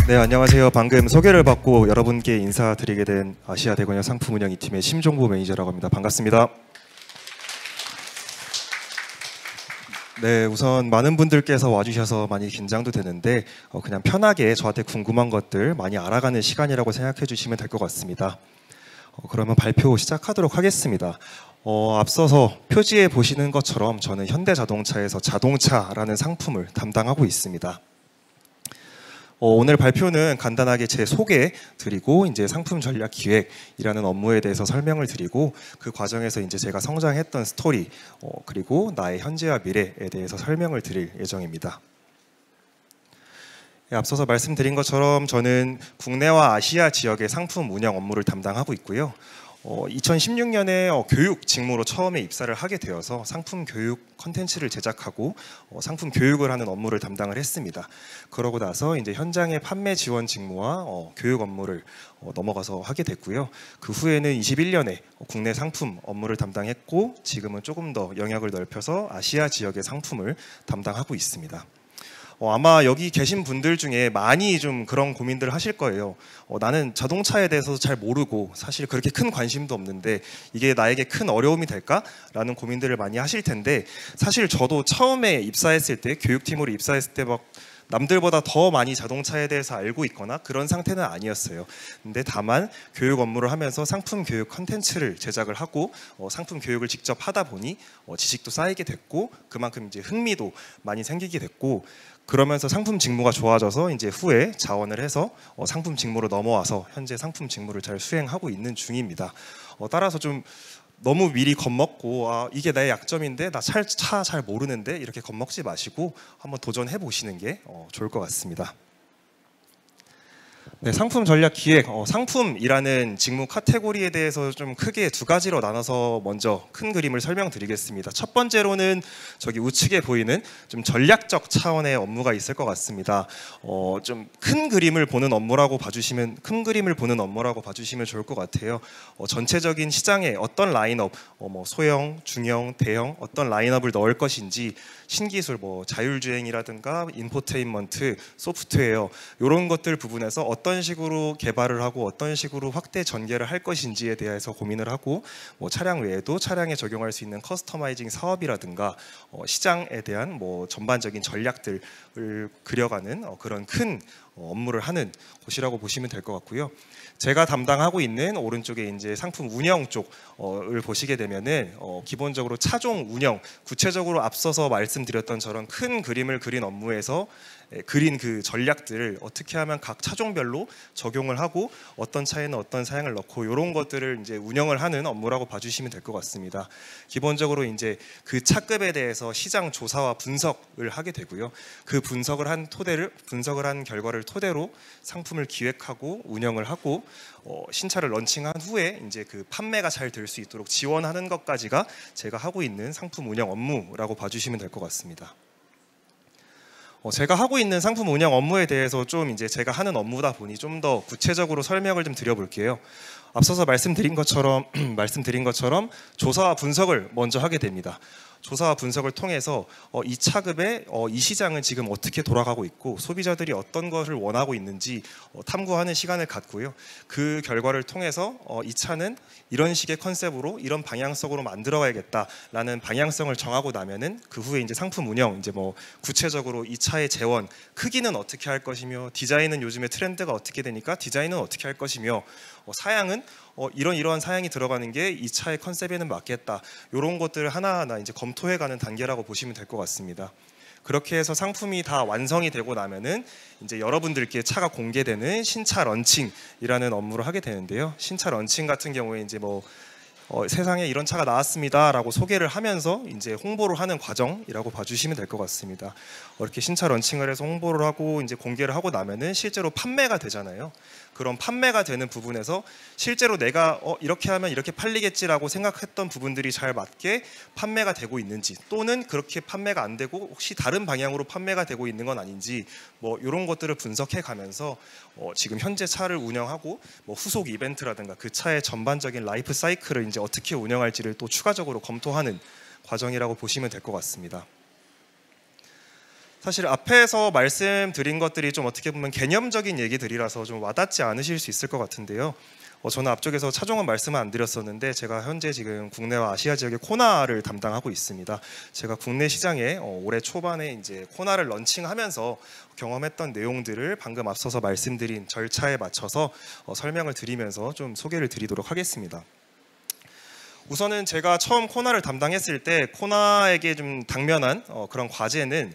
네, 안녕하세요. 방금 소개를 받고 여러분께 인사드리게 된 아시아 대건영 상품 운영 2팀의 심종보 매니저라고 합니다. 반갑습니다. 네, 우선 많은 분들께서 와주셔서 많이 긴장도 되는데 그냥 편하게 저한테 궁금한 것들 많이 알아가는 시간이라고 생각해 주시면 될 것 같습니다. 그러면 발표 시작하도록 하겠습니다. 앞서서 표지에 보시는 것처럼 저는 현대자동차에서 자동차라는 상품을 담당하고 있습니다. 오늘 발표는 간단하게 제 소개 드리고 이제 상품 전략 기획이라는 업무에 대해서 설명을 드리고 그 과정에서 이제 제가 성장했던 스토리 그리고 나의 현재와 미래에 대해서 설명을 드릴 예정입니다. 앞서서 말씀드린 것처럼 저는 국내와 아시아 지역의 상품 운영 업무를 담당하고 있고요. 2016년에 교육 직무로 처음에 입사를 하게 되어서 상품 교육 컨텐츠를 제작하고 상품 교육을 하는 업무를 담당을 했습니다. 그러고 나서 이제 현장의 판매 지원 직무와 교육 업무를 넘어가서 하게 됐고요. 그 후에는 21년에 국내 상품 업무를 담당했고 지금은 조금 더 영역을 넓혀서 아시아 지역의 상품을 담당하고 있습니다. 아마 여기 계신 분들 중에 많이 좀 그런 고민들 하실 거예요. 나는 자동차에 대해서 잘 모르고 사실 그렇게 큰 관심도 없는데 이게 나에게 큰 어려움이 될까? 라는 고민들을 많이 하실 텐데 사실 저도 처음에 입사했을 때 교육팀으로 입사했을 때 막 남들보다 더 많이 자동차에 대해서 알고 있거나 그런 상태는 아니었어요. 근데 다만 교육 업무를 하면서 상품 교육 컨텐츠를 제작을 하고 상품 교육을 직접 하다 보니 지식도 쌓이게 됐고 그만큼 이제 흥미도 많이 생기게 됐고 그러면서 상품 직무가 좋아져서 이제 후에 자원을 해서 상품 직무로 넘어와서 현재 상품 직무를 잘 수행하고 있는 중입니다. 따라서 좀 너무 미리 겁먹고 이게 나의 약점인데 나 차 잘 모르는데 이렇게 겁먹지 마시고 한번 도전해 보시는 게 좋을 것 같습니다. 네, 상품 전략 기획, 상품이라는 직무 카테고리에 대해서 좀 크게 두 가지로 나눠서 먼저 큰 그림을 설명드리겠습니다. 첫 번째로는 저기 우측에 보이는 좀 전략적 차원의 업무가 있을 것 같습니다. 좀 큰 그림을 보는 업무라고 봐주시면 좋을 것 같아요. 전체적인 시장에 어떤 라인업, 소형, 중형, 대형 어떤 라인업을 넣을 것인지 신기술, 자율주행이라든가 인포테인먼트, 소프트웨어 이런 것들 부분에서 어떤 식으로 개발을 하고 어떤 식으로 확대 전개를 할 것인지에 대해서 고민을 하고 차량 외에도 차량에 적용할 수 있는 커스터마이징 사업이라든가 시장에 대한 전반적인 전략들을 그려가는 그런 큰 업무를 하는 곳이라고 보시면 될 것 같고요. 제가 담당하고 있는 오른쪽에 이제 상품 운영 쪽을 보시게 되면은 기본적으로 차종 운영, 구체적으로 앞서서 말씀드렸던 저런 큰 그림을 그린 업무에서 그린 그 전략들을 어떻게 하면 각 차종별로 적용을 하고 어떤 차에는 어떤 사양을 넣고 이런 것들을 이제 운영을 하는 업무라고 봐주시면 될 것 같습니다. 기본적으로 이제 그 차급에 대해서 시장 조사와 분석을 하게 되고요. 그 분석을 한 결과를 토대로 상품을 기획하고 운영을 하고 신차를 런칭한 후에 이제 그 판매가 잘 될 수 있도록 지원하는 것까지가 제가 하고 있는 상품 운영 업무라고 봐주시면 될 것 같습니다. 제가 하고 있는 상품 운영 업무에 대해서 좀 이제 제가 하는 업무다 보니 좀 더 구체적으로 설명을 좀 드려볼게요. 앞서서 말씀드린 것처럼 조사와 분석을 먼저 하게 됩니다. 조사와 분석을 통해서 이 차급의 이 시장은 지금 어떻게 돌아가고 있고 소비자들이 어떤 것을 원하고 있는지 탐구하는 시간을 갖고요. 그 결과를 통해서 이 차는 이런 식의 컨셉으로 이런 방향성으로 만들어가야겠다라는 방향성을 정하고 나면은 그 후에 이제 상품 운영 구체적으로 이 차의 재원 크기는 어떻게 할 것이며 디자인은 요즘에 트렌드가 어떻게 되니까 디자인은 어떻게 할 것이며 사양은 이러한 사양이 들어가는 게 이 차의 컨셉에는 맞겠다. 이런 것들을 하나하나 이제 검토해가는 단계라고 보시면 될 것 같습니다. 그렇게 해서 상품이 다 완성이 되고 나면은 이제 여러분들께 차가 공개되는 신차 런칭이라는 업무를 하게 되는데요. 신차 런칭 같은 경우에 이제 세상에 이런 차가 나왔습니다라고 소개를 하면서 이제 홍보를 하는 과정이라고 봐주시면 될 것 같습니다. 이렇게 신차 런칭을 해서 홍보를 하고 이제 공개를 하고 나면은 실제로 판매가 되잖아요. 그런 판매가 되는 부분에서 실제로 내가 이렇게 하면 이렇게 팔리겠지라고 생각했던 부분들이 잘 맞게 판매가 되고 있는지 또는 그렇게 판매가 안 되고 혹시 다른 방향으로 판매가 되고 있는 건 아닌지 이런 것들을 분석해 가면서 지금 현재 차를 운영하고 후속 이벤트라든가 그 차의 전반적인 라이프 사이클을 이제 어떻게 운영할지를 또 추가적으로 검토하는 과정이라고 보시면 될 것 같습니다. 사실 앞에서 말씀드린 것들이 좀 어떻게 보면 개념적인 얘기들이라서 좀 와닿지 않으실 수 있을 것 같은데요. 저는 앞쪽에서 차종은 말씀을 안 드렸었는데 제가 현재 지금 국내와 아시아 지역의 코나를 담당하고 있습니다. 제가 국내 시장에 올해 초반에 이제 코나를 런칭하면서 경험했던 내용들을 방금 앞서서 말씀드린 절차에 맞춰서 설명을 드리면서 좀 소개를 드리도록 하겠습니다. 우선은 제가 처음 코나를 담당했을 때 코나에게 좀 당면한 그런 과제는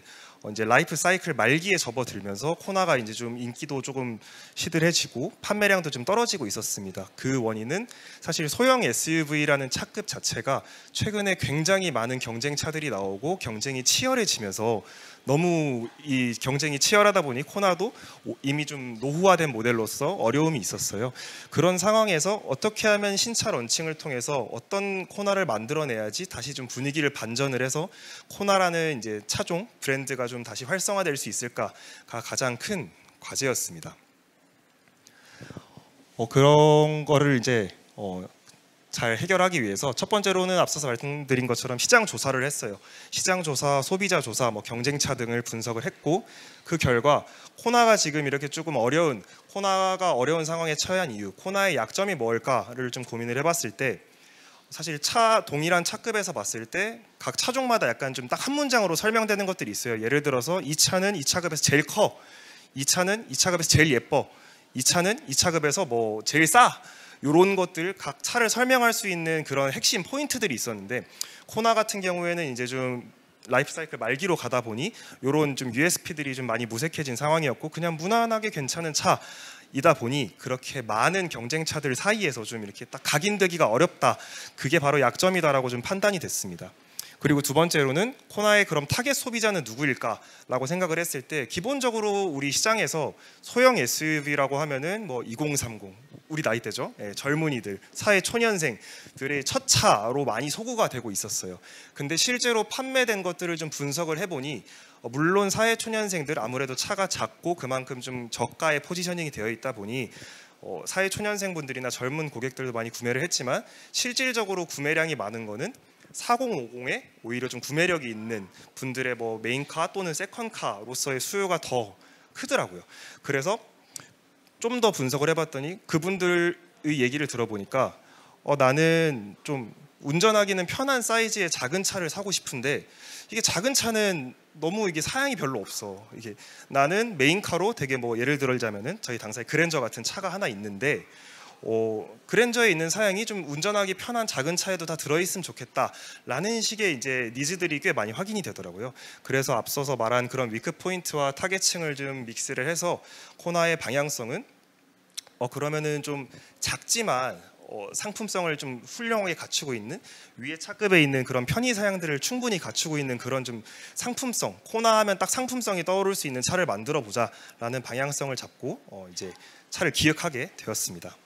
이제 라이프 사이클 말기에 접어들면서 코나가 이제 좀 인기도 조금 시들해지고 판매량도 좀 떨어지고 있었습니다. 그 원인은 사실 소형 SUV라는 차급 자체가 최근에 굉장히 많은 경쟁차들이 나오고 경쟁이 치열해지면서 너무 이 경쟁이 치열하다 보니 코나도 이미 좀 노후화된 모델로서 어려움이 있었어요. 그런 상황에서 어떻게 하면 신차 런칭을 통해서 어떤 코나를 만들어내야지 다시 좀 분위기를 반전을 해서 코나라는 이제 차종 브랜드가 좀 다시 활성화될 수 있을까가 가장 큰 과제였습니다. 그런 거를 이제 잘 해결하기 위해서 첫 번째로는 앞서서 말씀드린 것처럼 시장 조사를 했어요. 시장 조사, 소비자 조사, 경쟁차 등을 분석을 했고 그 결과 코나가 지금 이렇게 조금 코나가 어려운 상황에 처한 이유, 코나의 약점이 뭘까를 좀 고민을 해봤을 때 사실 동일한 차급에서 봤을 때 각 차종마다 약간 좀 딱 한 문장으로 설명되는 것들이 있어요. 예를 들어서 이 차는 이 차급에서 제일 커, 이 차는 이 차급에서 제일 예뻐, 이 차는 이 차급에서 제일 싸. 이런 것들 각 차를 설명할 수 있는 그런 핵심 포인트들이 있었는데 코나 같은 경우에는 이제 좀 라이프 사이클 말기로 가다 보니 이런 좀 USP들이 좀 많이 무색해진 상황이었고 그냥 무난하게 괜찮은 차이다 보니 그렇게 많은 경쟁차들 사이에서 좀 이렇게 딱 각인되기가 어렵다. 그게 바로 약점이다라고 좀 판단이 됐습니다. 그리고 두 번째로는 코나의 그럼 타겟 소비자는 누구일까라고 생각을 했을 때 기본적으로 우리 시장에서 소형 SUV라고 하면은 2030 우리 나이대죠. 젊은이들, 사회 초년생들의 첫 차로 많이 소구가 되고 있었어요. 근데 실제로 판매된 것들을 좀 분석을 해보니 물론 사회 초년생들 아무래도 차가 작고 그만큼 좀 저가의 포지셔닝이 되어 있다 보니 사회 초년생분들이나 젊은 고객들도 많이 구매를 했지만 실질적으로 구매량이 많은 거는 4050에 오히려 좀 구매력이 있는 분들의 메인카 또는 세컨카로서의 수요가 더 크더라고요. 그래서 좀 더 분석을 해봤더니 그분들의 얘기를 들어보니까 나는 좀 운전하기는 편한 사이즈의 작은 차를 사고 싶은데 이게 작은 차는 너무 이게 사양이 별로 없어. 이게 나는 메인카로 되게 예를 들자면은 저희 당사에 그랜저 같은 차가 하나 있는데 그랜저에 있는 사양이 좀 운전하기 편한 작은 차에도 다 들어있으면 좋겠다라는 식의 이제 니즈들이 꽤 많이 확인이 되더라고요. 그래서 앞서서 말한 그런 위크 포인트와 타겟층을 좀 믹스를 해서 코나의 방향성은 그러면은 좀 작지만 상품성을 좀 훌륭하게 갖추고 있는 위에 차급에 있는 그런 편의 사양들을 충분히 갖추고 있는 그런 좀 상품성, 코나 하면 딱 상품성이 떠오를 수 있는 차를 만들어 보자라는 방향성을 잡고 이제 차를 기획하게 되었습니다.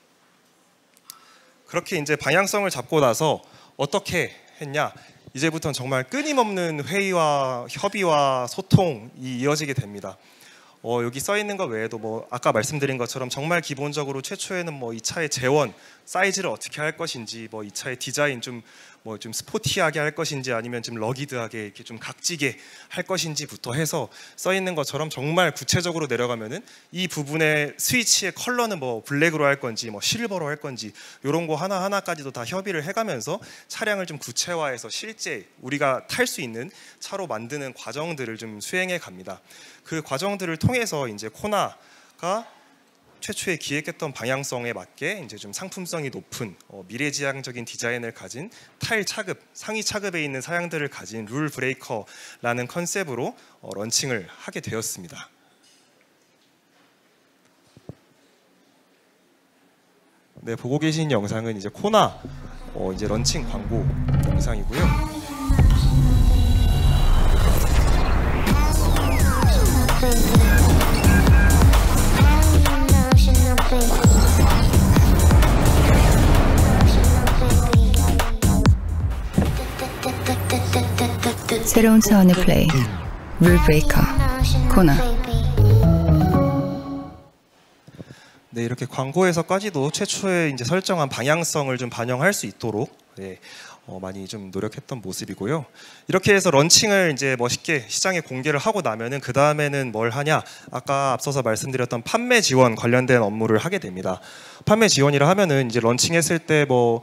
그렇게 이제 방향성을 잡고 나서 어떻게 했냐? 이제부터는 정말 끊임없는 회의와 협의와 소통이 이어지게 됩니다. 여기 써 있는 것 외에도 아까 말씀드린 것처럼 정말 기본적으로 최초에는 이 차의 재원, 사이즈를 어떻게 할 것인지, 이 차의 디자인 좀 스포티하게 할 것인지 아니면 좀 러기드하게 이렇게 좀 각지게 할 것인지부터 해서 써 있는 것처럼 정말 구체적으로 내려가면은 이 부분의 스위치의 컬러는 블랙으로 할 건지 실버로 할 건지 이런 거 하나하나까지도 다 협의를 해가면서 차량을 좀 구체화해서 실제 우리가 탈 수 있는 차로 만드는 과정들을 좀 수행해 갑니다. 그 과정들을 통해서 이제 코나가 최초에 기획했던 방향성에 맞게 이제 좀 상품성이 높은 미래지향적인 디자인을 가진 타일 차급, 상위 차급에 있는 사양들을 가진 룰 브레이커라는 컨셉으로 런칭을 하게 되었습니다. 네, 보고 계신 영상은 이제 코나 이제 런칭 광고 영상이고요. 새로운 차원의 플레이, 룰 브레이커, 코나. 네, 이렇게 광고에서까지도 최초에 이제 설정한 방향성을 좀 반영할 수 있도록 많이 좀 노력했던 모습이고요. 이렇게 해서 런칭을 이제 멋있게 시장에 공개를 하고 나면은 그 다음에는 뭘 하냐? 아까 앞서서 말씀드렸던 판매 지원 관련된 업무를 하게 됩니다. 판매 지원이라 하면은 이제 런칭했을 때 뭐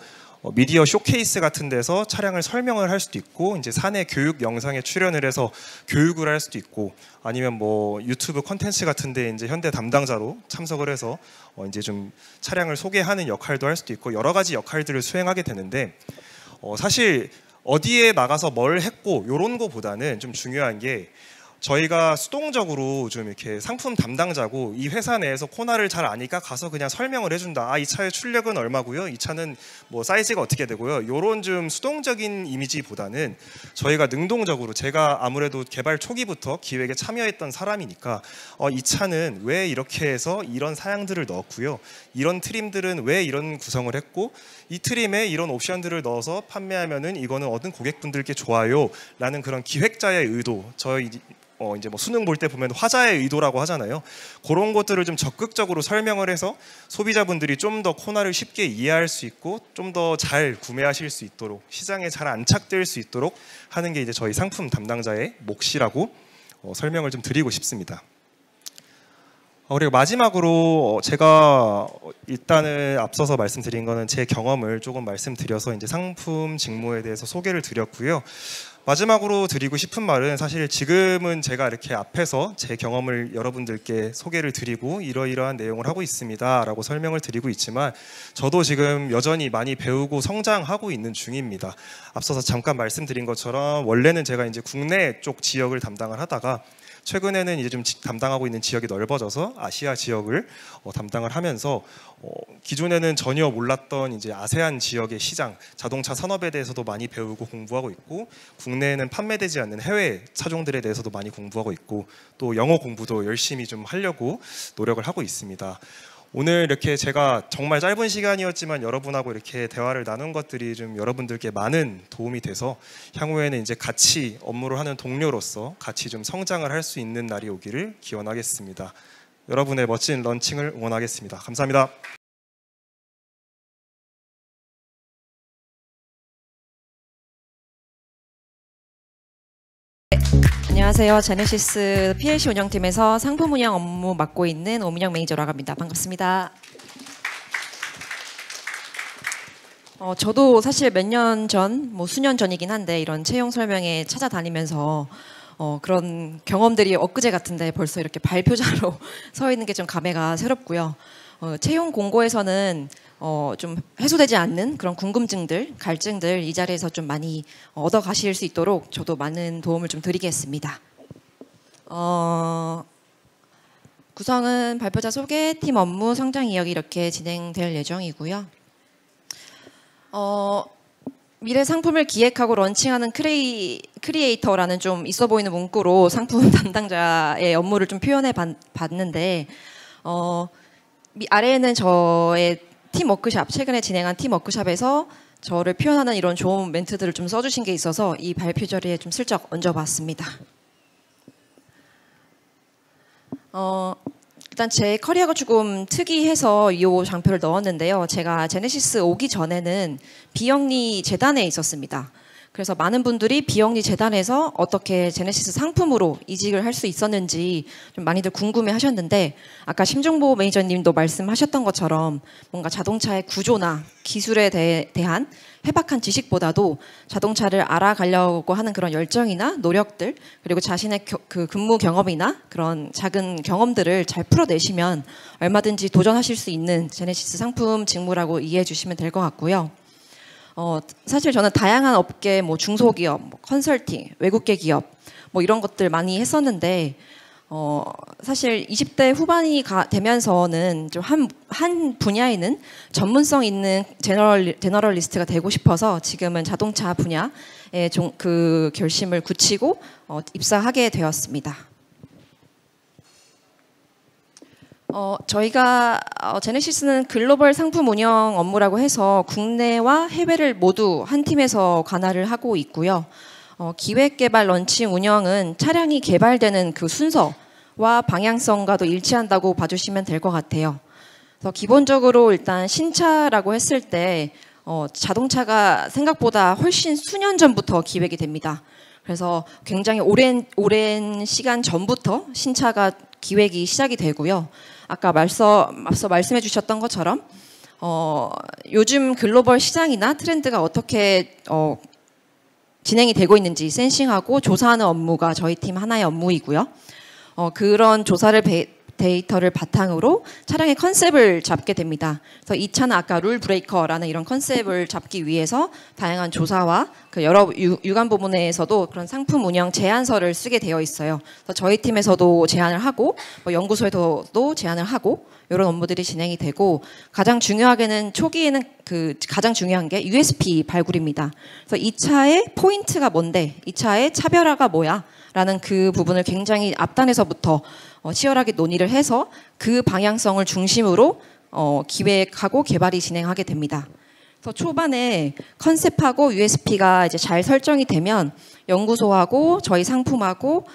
미디어 쇼케이스 같은 데서 차량을 설명을 할 수도 있고, 이제 사내 교육 영상에 출연을 해서 교육을 할 수도 있고, 아니면 뭐 유튜브 콘텐츠 같은데 이제 현대 담당자로 참석을 해서 이제 좀 차량을 소개하는 역할도 할 수도 있고, 여러 가지 역할들을 수행하게 되는데, 사실 어디에 나가서 뭘 했고 이런 거보다는 좀 중요한 게, 저희가 수동적으로 좀 이렇게 상품 담당자고 이 회사 내에서 코너를 잘 아니까 가서 그냥 설명을 해준다. 아, 이 차의 출력은 얼마고요? 이 차는 뭐 사이즈가 어떻게 되고요? 이런 좀 수동적인 이미지보다는 저희가 능동적으로, 제가 아무래도 개발 초기부터 기획에 참여했던 사람이니까 이 차는 왜 이렇게 해서 이런 사양들을 넣었고요. 이런 트림들은 왜 이런 구성을 했고, 이 트림에 이런 옵션들을 넣어서 판매하면은 이거는 어떤 고객분들께 좋아요 라는 그런 기획자의 의도, 저희 이제 뭐 수능 볼 때 보면 화자의 의도라고 하잖아요. 그런 것들을 좀 적극적으로 설명을 해서 소비자분들이 좀 더 코나를 쉽게 이해할 수 있고 좀 더 잘 구매하실 수 있도록, 시장에 잘 안착될 수 있도록 하는 게 이제 저희 상품 담당자의 몫이라고 설명을 좀 드리고 싶습니다. 그리고 마지막으로 제가 일단은 앞서서 말씀드린 거는 제 경험을 조금 말씀드려서 이제 상품 직무에 대해서 소개를 드렸고요. 마지막으로 드리고 싶은 말은, 사실 지금은 제가 이렇게 앞에서 제 경험을 여러분들께 소개를 드리고 이러이러한 내용을 하고 있습니다 라고 설명을 드리고 있지만, 저도 지금 여전히 많이 배우고 성장하고 있는 중입니다. 앞서서 잠깐 말씀드린 것처럼 원래는 제가 이제 국내 쪽 지역을 담당을 하다가 최근에는 이제 좀 담당하고 있는 지역이 넓어져서 아시아 지역을 담당을 하면서 기존에는 전혀 몰랐던 이제 아세안 지역의 시장, 자동차 산업에 대해서도 많이 배우고 공부하고 있고, 국내에는 판매되지 않는 해외 차종들에 대해서도 많이 공부하고 있고, 또 영어 공부도 열심히 좀 하려고 노력을 하고 있습니다. 오늘 이렇게 제가 정말 짧은 시간이었지만 여러분하고 이렇게 대화를 나눈 것들이 좀 여러분들께 많은 도움이 돼서 향후에는 이제 같이 업무를 하는 동료로서 같이 좀 성장을 할 수 있는 날이 오기를 기원하겠습니다. 여러분의 멋진 런칭을 응원하겠습니다. 감사합니다. 안녕하세요. 제네시스 PLC 운영팀에서 상품 운영 업무 맡고 있는 오민영 매니저라고 합니다. 반갑습니다. 저도 사실 몇 년 전, 뭐 수년 전이긴 한데 이런 채용 설명회 찾아다니면서 그런 경험들이 엊그제 같은데 벌써 이렇게 발표자로 서 있는 게 좀 감회가 새롭고요. 채용 공고에서는 좀 해소되지 않는 그런 궁금증들, 갈증들 이 자리에서 좀 많이 얻어 가실 수 있도록 저도 많은 도움을 좀 드리겠습니다. 구성은 발표자 소개, 팀 업무, 성장 이야기 이렇게 진행될 예정이고요. 미래 상품을 기획하고 런칭하는 크리에이터라는 좀 있어 보이는 문구로 상품 담당자의 업무를 좀 표현해 봤는데, 아래에는 저의 팀 워크샵, 최근에 진행한 팀 워크샵에서 저를 표현하는 이런 좋은 멘트들을 좀 써주신 게 있어서 이 발표 자리에 좀 슬쩍 얹어봤습니다. 일단 제 커리어가 조금 특이해서 이 장표를 넣었는데요. 제가 제네시스 오기 전에는 비영리 재단에 있었습니다. 그래서 많은 분들이 비영리 재단에서 어떻게 제네시스 상품으로 이직을 할 수 있었는지 좀 많이들 궁금해 하셨는데, 아까 심종보 매니저님도 말씀하셨던 것처럼 뭔가 자동차의 구조나 기술에 대한 해박한 지식보다도 자동차를 알아가려고 하는 그런 열정이나 노력들, 그리고 자신의 그 근무 경험이나 그런 작은 경험들을 잘 풀어내시면 얼마든지 도전하실 수 있는 제네시스 상품 직무라고 이해해 주시면 될 것 같고요. 사실 저는 다양한 업계, 뭐 중소기업, 뭐 컨설팅, 외국계 기업, 뭐 이런 것들 많이 했었는데, 사실 20대 후반이 되면서는 좀 한 분야에는 전문성 있는 제너럴리스트가 되고 싶어서 지금은 자동차 분야에 그 결심을 굳히고 입사하게 되었습니다. 저희가 제네시스는 글로벌 상품 운영 업무라고 해서 국내와 해외를 모두 한 팀에서 관할을 하고 있고요. 기획, 개발, 런칭, 운영은 차량이 개발되는 그 순서와 방향성과도 일치한다고 봐주시면 될 것 같아요. 그래서 기본적으로 일단 신차라고 했을 때 자동차가 생각보다 훨씬 수년 전부터 기획이 됩니다. 그래서 굉장히 오랜 시간 전부터 신차가 기획이 시작이 되고요. 아까 앞서 말씀해 주셨던 것처럼 요즘 글로벌 시장이나 트렌드가 어떻게 진행이 되고 있는지 센싱하고 조사하는 업무가 저희 팀 하나의 업무이고요. 그런 데이터를 바탕으로 차량의 컨셉을 잡게 됩니다. 그래서 이 차는 아까 룰 브레이커라는 이런 컨셉을 잡기 위해서 다양한 조사와 그 여러 유관 부문에서도 그런 상품 운영 제안서를 쓰게 되어 있어요. 그래서 저희 팀에서도 제안을 하고 연구소에서도 제안을 하고 이런 업무들이 진행이 되고 가장 중요하게는 초기에는 가장 중요한 게 USP 발굴입니다. 그래서 이 차의 포인트가 뭔데, 이 차의 차별화가 뭐야? 라는 그 부분을 굉장히 앞단에서부터 치열하게 논의를 해서 그 방향성을 중심으로 기획하고 개발이 진행하게 됩니다. 그래서 초반에 컨셉하고 USP가 이제 잘 설정이 되면 연구소하고 저희 상품하고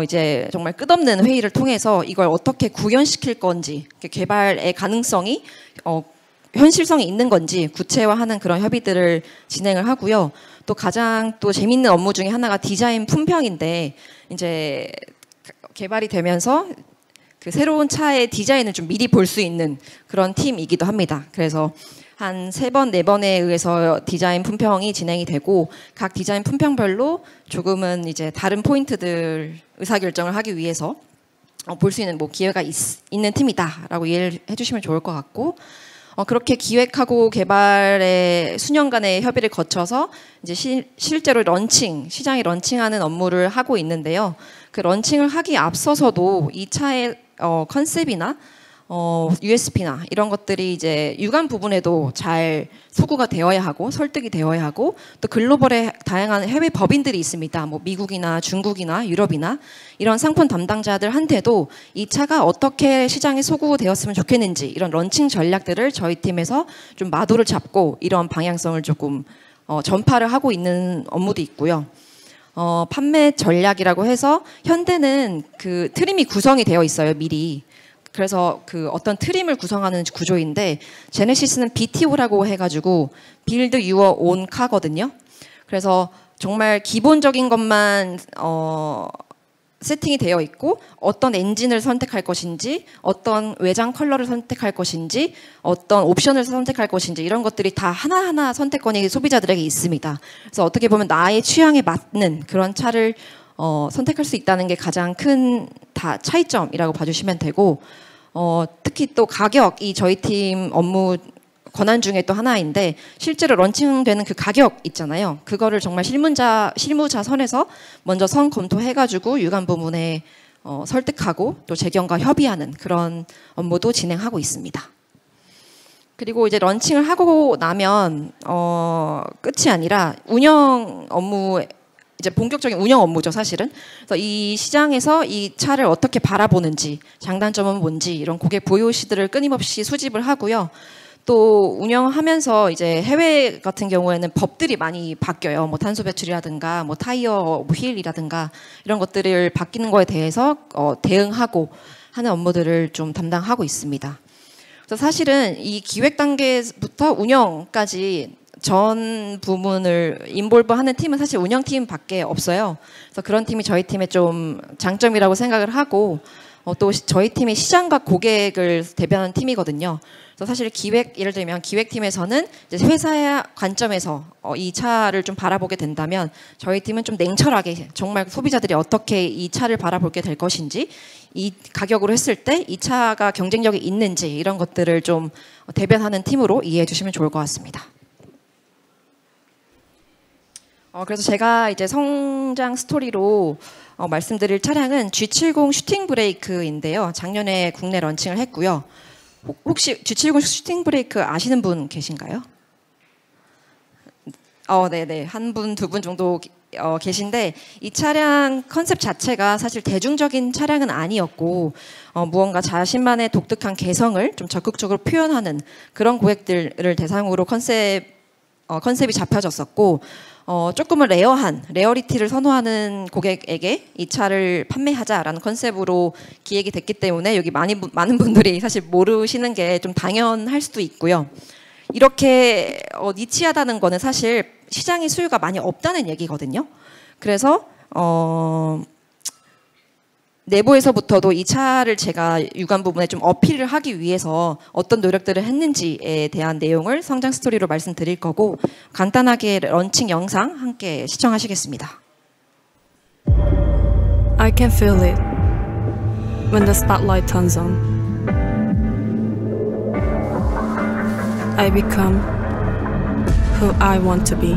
이제 정말 끝없는 회의를 통해서 이걸 어떻게 구현시킬 건지, 개발의 가능성이 현실성이 있는 건지 구체화하는 그런 협의들을 진행을 하고요. 또 가장 또 재밌는 업무 중에 하나가 디자인 품평인데, 이제 개발이 되면서 그 새로운 차의 디자인을 좀 미리 볼 수 있는 그런 팀이기도 합니다. 그래서 한 3번, 4번에 의해서 디자인 품평이 진행이 되고 각 디자인 품평별로 조금은 이제 다른 포인트들 의사결정을 하기 위해서 볼 수 있는 기회가 있는 팀이다라고 이해를 해주시면 좋을 것 같고, 그렇게 기획하고 개발의 수년간의 협의를 거쳐서 이제 실제로 시장에 런칭하는 업무를 하고 있는데요. 그 런칭을 하기 앞서서도 이 차의 컨셉이나 USP나 이런 것들이 이제 유관 부분에도 잘 소구가 되어야 하고 설득이 되어야 하고, 또 글로벌의 다양한 해외 법인들이 있습니다. 미국이나 중국이나 유럽이나 이런 상품 담당자들한테도 이 차가 어떻게 시장에 소구되었으면 좋겠는지 이런 런칭 전략들을 저희 팀에서 좀 마도를 잡고 이런 방향성을 조금 전파를 하고 있는 업무도 있고요. 판매 전략이라고 해서 현대는 그 트림이 구성이 되어 있어요, 미리. 그래서 그 어떤 트림을 구성하는 구조인데, 제네시스는 BTO라고 해가지고 Build Your Own Car거든요. 그래서 정말 기본적인 것만 세팅이 되어 있고, 어떤 엔진을 선택할 것인지, 어떤 외장 컬러를 선택할 것인지, 어떤 옵션을 선택할 것인지 이런 것들이 다 하나하나 선택권이 소비자들에게 있습니다. 그래서 어떻게 보면 나의 취향에 맞는 그런 차를 선택할 수 있다는 게 가장 큰 차이점이라고 봐주시면 되고, 특히 또 가격이 저희 팀 업무 권한 중에 또 하나인데, 실제로 런칭되는 그 가격 있잖아요. 그거를 정말 실무자 선에서 먼저 선 검토해가지고 유관 부문에 설득하고 또 재경과 협의하는 그런 업무도 진행하고 있습니다. 그리고 이제 런칭을 하고 나면 끝이 아니라 운영 업무, 이제 본격적인 운영 업무죠, 사실은. 그래서 이 시장에서 이 차를 어떻게 바라보는지, 장단점은 뭔지 이런 고객 보요시들을 끊임없이 수집을 하고요. 또 운영하면서 이제 해외 같은 경우에는 법들이 많이 바뀌어요. 탄소 배출이라든가 타이어 휠이라든가 이런 것들을 바뀌는 거에 대해서 대응하고 하는 업무들을 좀 담당하고 있습니다. 그래서 사실은 이 기획 단계부터 운영까지 전 부문을 인볼브하는 팀은 사실 운영팀밖에 없어요. 그래서 그런 팀이 저희 팀의 좀 장점이라고 생각을 하고, 또 저희 팀이 시장과 고객을 대변하는 팀이거든요. 그래서 사실 예를 들면 기획팀에서는 이제 회사의 관점에서 이 차를 좀 바라보게 된다면, 저희 팀은 좀 냉철하게 정말 소비자들이 어떻게 이 차를 바라보게 될 것인지, 이 가격으로 했을 때 이 차가 경쟁력이 있는지 이런 것들을 좀 대변하는 팀으로 이해해 주시면 좋을 것 같습니다. 그래서 제가 이제 성장 스토리로 말씀드릴 차량은 G70 슈팅 브레이크인데요. 작년에 국내 런칭을 했고요. 혹시 G70 슈팅 브레이크 아시는 분 계신가요? 네네. 한 분, 두 분 정도 계신데, 이 차량 컨셉 자체가 사실 대중적인 차량은 아니었고, 무언가 자신만의 독특한 개성을 좀 적극적으로 표현하는 그런 고객들을 대상으로 컨셉이 잡혀졌었고, 조금은 레어리티를 선호하는 고객에게 이 차를 판매하자라는 컨셉으로 기획이 됐기 때문에 여기 많은 분들이 사실 모르시는 게 좀 당연할 수도 있고요. 이렇게 니치하다는 거는 사실 시장의 수요가 많이 없다는 얘기거든요. 그래서 내부에서부터도 이 차를 제가 유관 부분에 좀 어필을 하기 위해서 어떤 노력들을 했는지에 대한 내용을 성장 스토리로 말씀드릴 거고, 간단하게 런칭 영상 함께 시청하시겠습니다. I can feel it when the spotlight turns on. I become who I want to be.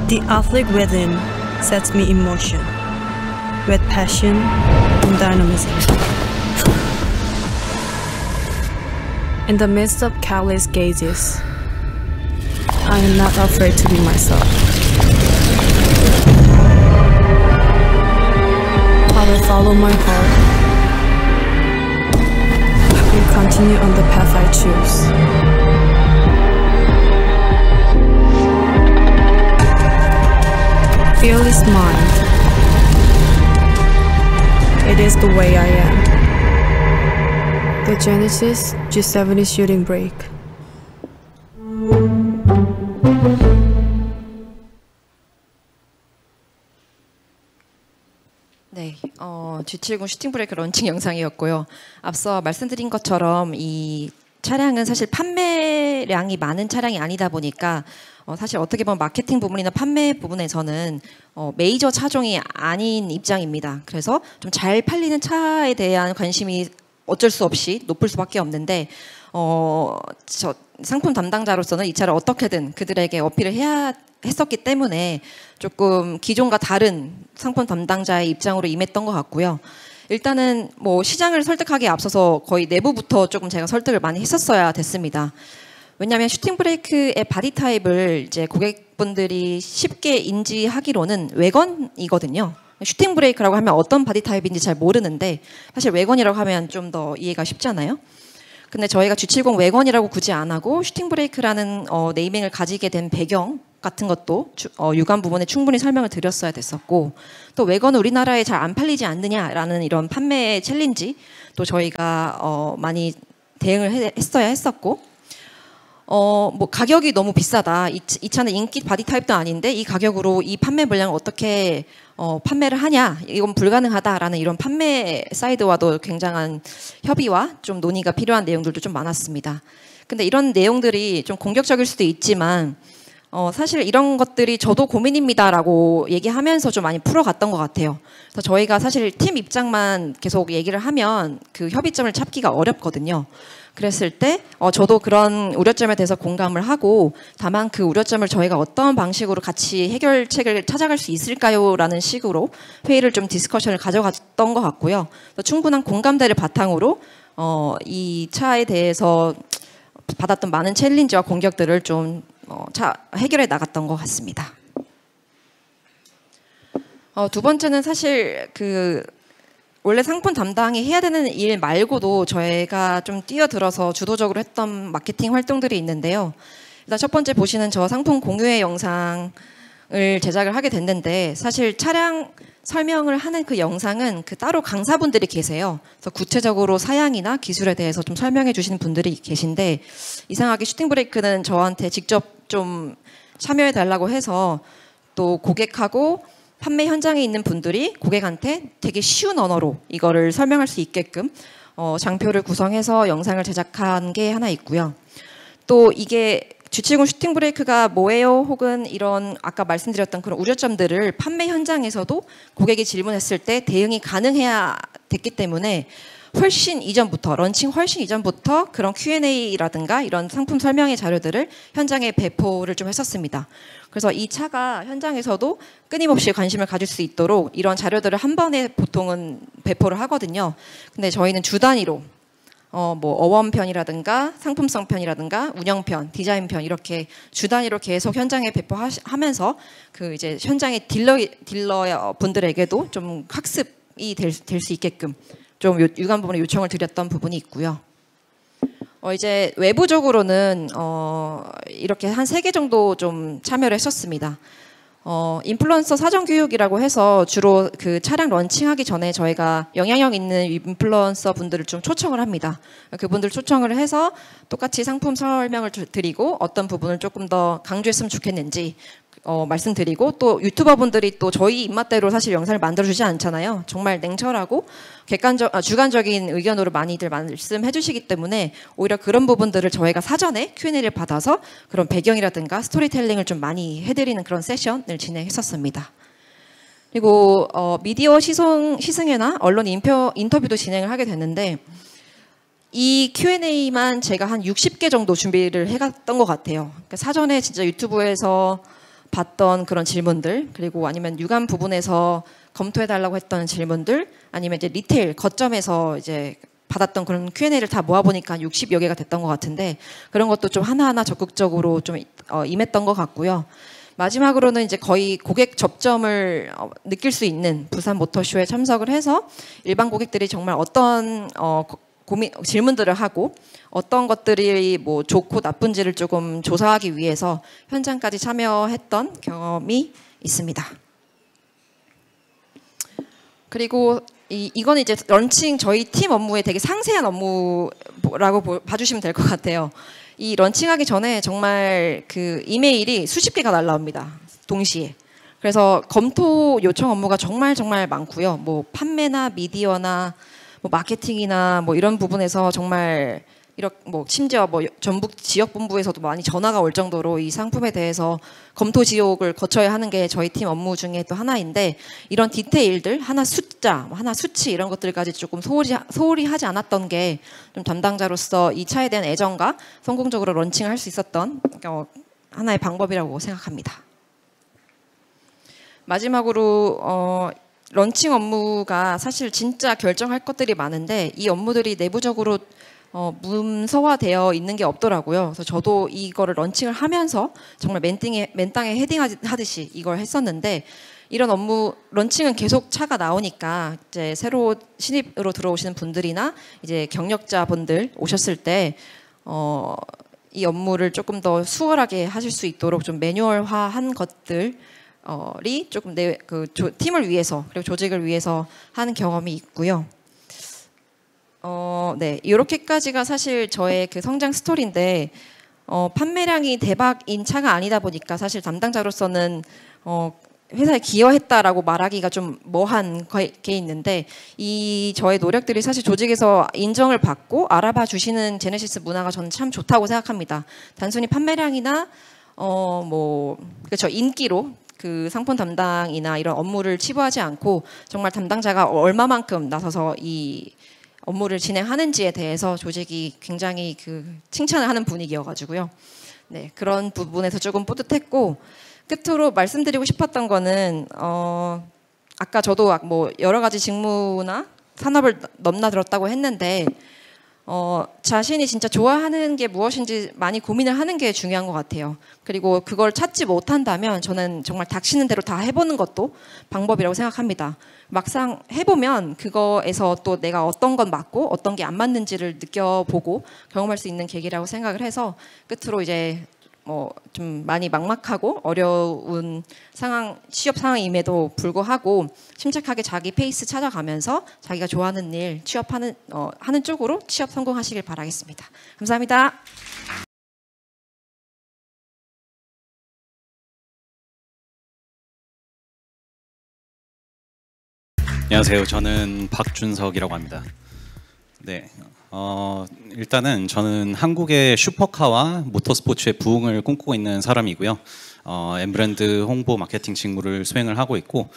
The athlete within sets me in motion with passion and dynamism. In the midst of countless gazes, I am not afraid to be myself. I will follow my heart. I will continue on the path I choose. Fearless mind. It is the way I am. The Genesis G70 shooting brake. 네, G70 슈팅 브레이크 런칭 영상이었고요. 앞서 말씀드린 것처럼 이 차량은 사실 판매량이 많은 차량이 아니다 보니까 사실 어떻게 보면 마케팅 부분이나 판매 부분에서는 메이저 차종이 아닌 입장입니다. 그래서 좀 잘 팔리는 차에 대한 관심이 어쩔 수 없이 높을 수밖에 없는데 저 상품 담당자로서는 이 차를 어떻게든 그들에게 어필을 해야 했었기 때문에 조금 기존과 다른 상품 담당자의 입장으로 임했던 것 같고요. 일단은 뭐 시장을 설득하기에 앞서서 거의 내부부터 조금 제가 설득을 많이 했었어야 됐습니다. 왜냐하면 슈팅 브레이크의 바디 타입을 이제 고객분들이 쉽게 인지하기로는 외건이거든요. 슈팅 브레이크라고 하면 어떤 바디 타입인지 잘 모르는데 사실 외건이라고 하면 좀 더 이해가 쉽잖아요. 근데 저희가 G70 외건이라고 굳이 안 하고 슈팅 브레이크라는 네이밍을 가지게 된 배경 같은 것도 유관 부분에 충분히 설명을 드렸어야 됐었고, 또 외건은 우리나라에 잘 안 팔리지 않느냐라는 이런 판매 챌린지 또 저희가 많이 대응을 했어야 했었고, 뭐 가격이 너무 비싸다. 이 차는 인기 바디 타입도 아닌데 이 가격으로 이 판매 물량을 어떻게 판매를 하냐, 이건 불가능하다라는 이런 판매 사이드와도 굉장한 협의와 좀 논의가 필요한 내용들도 좀 많았습니다. 근데 이런 내용들이 좀 공격적일 수도 있지만 사실 이런 것들이 저도 고민입니다라고 얘기하면서 좀 많이 풀어갔던 것 같아요. 그래서 저희가 사실 팀 입장만 계속 얘기를 하면 그 협의점을 찾기가 어렵거든요. 그랬을 때 저도 그런 우려점에 대해서 공감을 하고, 다만 그 우려점을 저희가 어떤 방식으로 같이 해결책을 찾아갈 수 있을까요? 라는 식으로 회의를 좀 디스커션을 가져갔던 것 같고요. 충분한 공감대를 바탕으로 이 차에 대해서 받았던 많은 챌린지와 공격들을 좀 해결해 나갔던 것 같습니다. 두 번째는 사실 원래 상품 담당이 해야 되는 일 말고도 저희가 좀 뛰어들어서 주도적으로 했던 마케팅 활동들이 있는데요. 일단 첫 번째 보시는 저 상품 공유회 영상을 제작을 하게 됐는데, 사실 차량 설명을 하는 그 영상은 따로 강사분들이 계세요. 그래서 구체적으로 사양이나 기술에 대해서 좀 설명해 주시는 분들이 계신데, 이상하게 슈팅 브레이크는 저한테 직접 좀 참여해 달라고 해서 또 고객하고 판매 현장에 있는 분들이 고객한테 되게 쉬운 언어로 이거를 설명할 수 있게끔 장표를 구성해서 영상을 제작한 게 하나 있고요. 또 이게 G70 슈팅 브레이크가 뭐예요? 혹은 이런 아까 말씀드렸던 그런 우려점들을 판매 현장에서도 고객이 질문했을 때 대응이 가능해야 됐기 때문에 훨씬 이전부터, 런칭 훨씬 이전부터 그런 Q&A라든가 이런 상품 설명의 자료들을 현장에 배포를 좀 했었습니다. 그래서 이 차가 현장에서도 끊임없이 관심을 가질 수 있도록 이런 자료들을 한 번에 보통은 배포를 하거든요. 근데 저희는 주 단위로 뭐 어원편이라든가 상품성편이라든가 운영편, 디자인편 이렇게 주 단위로 계속 현장에 배포하면서 그 이제 현장의 딜러 분들에게도 좀 학습이 될 수 있게끔 좀 유관 부분에 요청을 드렸던 부분이 있고요. 이제 외부적으로는 이렇게 한 3개 정도 좀 참여를 했었습니다. 인플루언서 사전 교육이라고 해서 주로 그 차량 런칭하기 전에 저희가 영향력 있는 인플루언서 분들을 좀 초청을 합니다. 그분들 초청을 해서 똑같이 상품 설명을 드리고 어떤 부분을 조금 더 강조했으면 좋겠는지 말씀드리고, 또 유튜버 분들이 또 저희 입맛대로 사실 영상을 만들어주지 않잖아요. 정말 냉철하고 주관적인 의견으로 많이들 말씀해 주시기 때문에 오히려 그런 부분들을 저희가 사전에 Q&A를 받아서 그런 배경이라든가 스토리텔링을 좀 많이 해드리는 그런 세션을 진행했었습니다. 그리고 미디어 시승회나 언론 인터뷰도 진행을 하게 됐는데, 이 Q&A만 제가 한 60개 정도 준비를 해갔던 것 같아요. 그러니까 사전에 진짜 유튜브에서 봤던 그런 질문들, 그리고 아니면 유감 부분에서 검토해달라고 했던 질문들, 아니면 이제 리테일 거점에서 이제 받았던 그런 Q&A를 다 모아보니까 60여 개가 됐던 것 같은데, 그런 것도 좀 하나하나 적극적으로 좀 임했던 것 같고요. 마지막으로는 이제 거의 고객 접점을 느낄 수 있는 부산 모터쇼에 참석을 해서 일반 고객들이 정말 어떤 질문들을 하고 어떤 것들이 뭐 좋고 나쁜지를 조금 조사하기 위해서 현장까지 참여했던 경험이 있습니다. 그리고 이거는 이제 런칭 저희 팀 업무에 되게 상세한 업무라고 봐주시면 될 것 같아요. 이 런칭하기 전에 정말 그 이메일이 수십 개가 날라옵니다. 동시에. 그래서 검토 요청 업무가 정말 많고요. 뭐 판매나 미디어나 뭐 마케팅이나 뭐 이런 부분에서 정말 이렇게 뭐 심지어 뭐 전북 지역 본부에서도 많이 전화가 올 정도로 이 상품에 대해서 검토 지옥을 거쳐야 하는 게 저희 팀 업무 중에 또 하나인데, 이런 디테일들 하나 숫자, 하나 수치 이런 것들까지 조금 소홀히 하지 않았던 게 좀 담당자로서 이 차에 대한 애정과 성공적으로 런칭을 할 수 있었던 하나의 방법이라고 생각합니다. 마지막으로 런칭 업무가 사실 진짜 결정할 것들이 많은데 이 업무들이 내부적으로 문서화되어 있는 게 없더라고요. 그래서 저도 이거를 런칭을 하면서 정말 맨땅에 헤딩하듯이 이걸 했었는데, 이런 업무 런칭은 계속 차가 나오니까 이제 새로 신입으로 들어오시는 분들이나 이제 경력자분들 오셨을 때 이 업무를 조금 더 수월하게 하실 수 있도록 좀 매뉴얼화한 것들 이 조금 팀을 위해서 그리고 조직을 위해서 하는 경험이 있고요. 네, 이렇게까지가 사실 저의 그 성장 스토리인데, 판매량이 대박인 차가 아니다 보니까 사실 담당자로서는 회사에 기여했다라고 말하기가 좀 뭐한 게 있는데, 이 저의 노력들이 사실 조직에서 인정을 받고 알아봐 주시는 제네시스 문화가 저는 참 좋다고 생각합니다. 단순히 판매량이나 그렇죠, 인기로 그 상품 담당이나 이런 업무를 치부하지 않고 정말 담당자가 얼마만큼 나서서 이 업무를 진행하는지에 대해서 조직이 굉장히 그 칭찬을 하는 분위기여가지고요. 네, 그런 부분에서 조금 뿌듯했고, 끝으로 말씀드리고 싶었던 거는 아까 저도 뭐 여러 가지 직무나 산업을 넘나들었다고 했는데 자신이 진짜 좋아하는 게 무엇인지 많이 고민을 하는 게 중요한 것 같아요. 그리고 그걸 찾지 못한다면 저는 정말 닥치는 대로 다 해보는 것도 방법이라고 생각합니다. 막상 해보면 그거에서 또 내가 어떤 건 맞고 어떤 게 안 맞는지를 느껴보고 경험할 수 있는 계기라고 생각을 해서, 끝으로 이제 좀 많이 막막하고 어려운 취업 상황임에도 불구하고 침착하게 자기 페이스 찾아가면서 자기가 좋아하는 일 취업하는 하는 쪽으로 취업 성공하시길 바라겠습니다. 감사합니다. 안녕하세요. 저는 박준석이라고 합니다. 네, 일단은 저는 한국의 슈퍼카와 모터스포츠의 부흥을 꿈꾸고 있는 사람이고요. M브랜드 홍보 마케팅 직무를 수행을 하고 있고,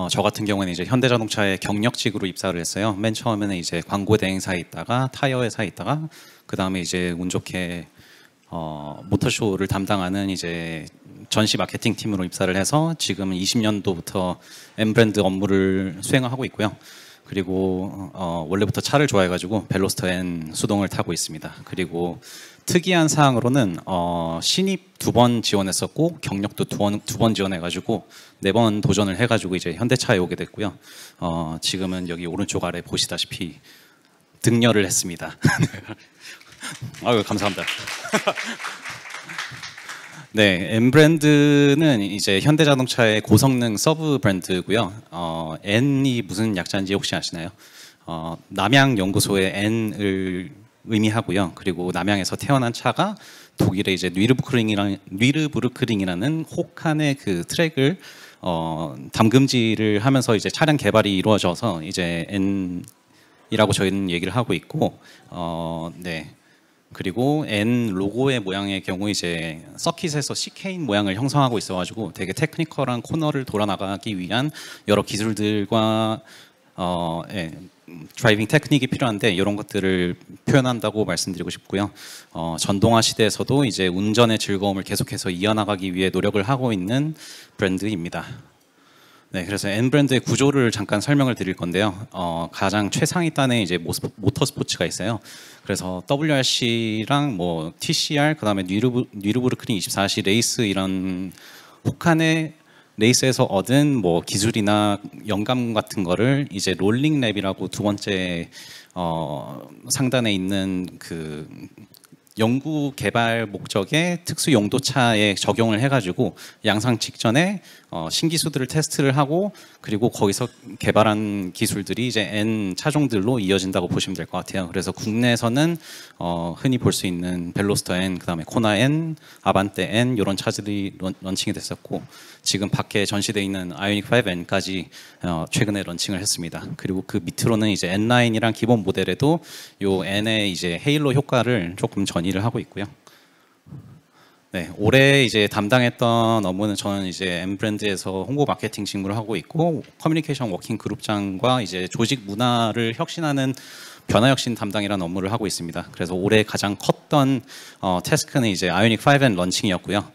저 같은 경우는 이제 현대자동차의 경력직으로 입사를 했어요. 맨 처음에는 이제 광고 대행사에 있다가 타이어 회사에 있다가 그 다음에 이제 운 좋게 모터쇼를 담당하는 이제 전시 마케팅 팀으로 입사를 해서 지금은 20년도부터 M브랜드 업무를 수행하고 있고요. 그리고 원래부터 차를 좋아해가지고 벨로스터 N 수동을 타고 있습니다. 그리고 특이한 사항으로는 신입 2번 지원했었고 경력도 두 번 지원해가지고 4번 도전을 해가지고 이제 현대차에 오게 됐고요. 지금은 여기 오른쪽 아래 보시다시피 등려를 했습니다. 아유, 감사합니다. 네, M 브랜드는 이제 현대자동차의 고성능 서브 브랜드고요. N이 무슨 약자인지 혹시 아시나요? 남양 연구소의 N을 의미하고요. 그리고 남양에서 태어난 차가 독일의 이제 뉘르부르크링이라는 혹한의 그 트랙을 담금질을 하면서 이제 차량 개발이 이루어져서 이제 N이라고 저희는 얘기를 하고 있고, 네. 그리고 N 로고의 모양의 경우 이제 서킷에서 CK인 모양을 형성하고 있어가지고 되게 테크니컬한 코너를 돌아 나가기 위한 여러 기술들과 드라이빙 테크닉이 필요한데 이런 것들을 표현한다고 말씀드리고 싶고요. 전동화 시대에서도 이제 운전의 즐거움을 계속해서 이어나가기 위해 노력을 하고 있는 브랜드입니다. 네, 그래서 N 브랜드의 구조를 잠깐 설명을 드릴 건데요. 가장 최상위 단에 이제 모터스포츠가 있어요. 그래서 WRC랑 뭐 TCR, 그다음에 뉘르부르크링 24시 레이스 이런 혹한의 레이스에서 얻은 뭐 기술이나 영감 같은 거를 이제 롤링 랩이라고 두 번째 상단에 있는 그 연구 개발 목적의 특수 용도차에 적용을 해가지고 양상 직전에 신기술들을 테스트를 하고 그리고 거기서 개발한 기술들이 이제 N 차종들로 이어진다고 보시면 될 것 같아요. 그래서 국내에서는 흔히 볼 수 있는 벨로스터 N, 그다음에 코나 N, 아반떼 N 이런 차들이 런칭이 됐었고 지금 밖에 전시되어 있는 아이오닉 5N까지 최근에 런칭을 했습니다. 그리고 그 밑으로는 이제 N9이랑 기본 모델에도 요 N의 이제 헤일로 효과를 조금 전이를 하고 있고요. 네, 올해 이제 담당했던 업무는 저는 이제 M 브랜드에서 홍보 마케팅 직무를 하고 있고 커뮤니케이션 워킹 그룹장과 이제 조직 문화를 혁신하는 변화 혁신 담당이라는 업무를 하고 있습니다. 그래서 올해 가장 컸던 태스크는 이제 아이오닉 5N 런칭이었고요.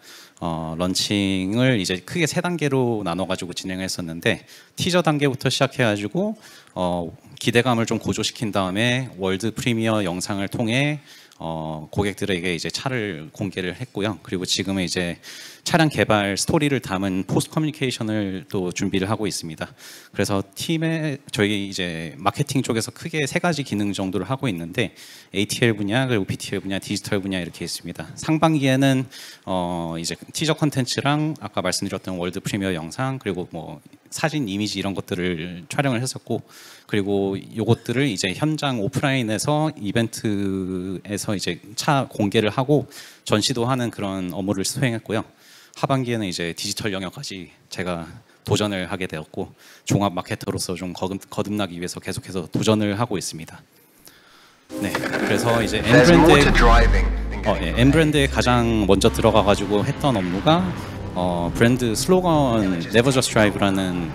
런칭을 이제 크게 세 단계로 나눠가지고 진행했었는데 티저 단계부터 시작해가지고 기대감을 좀 고조시킨 다음에 월드 프리미어 영상을 통해 고객들에게 이제 차를 공개를 했고요. 그리고 지금은 이제 차량 개발 스토리를 담은 포스트 커뮤니케이션을 또 준비를 하고 있습니다. 그래서 팀에 저희 이제 마케팅 쪽에서 크게 세 가지 기능 정도를 하고 있는데 ATL 분야 그리고 BTL 분야, 디지털 분야 이렇게 있습니다. 상반기에는 이제 티저 컨텐츠랑 아까 말씀드렸던 월드 프리미어 영상 그리고 뭐 사진, 이미지 이런 것들을 촬영을 했었고 그리고 요것들을 이제 현장 오프라인에서 이벤트에서 이제 차 공개를 하고 전시도 하는 그런 업무를 수행했고요. 하반기에는 이제 디지털 영역까지 제가 도전을 하게 되었고 종합 마케터로서 좀 거듭나기 위해서 계속해서 도전을 하고 있습니다. 네, 그래서 이제 M 브랜드에 가장 먼저 들어가가지고 했던 업무가 브랜드 슬로건 Never Just Drive라는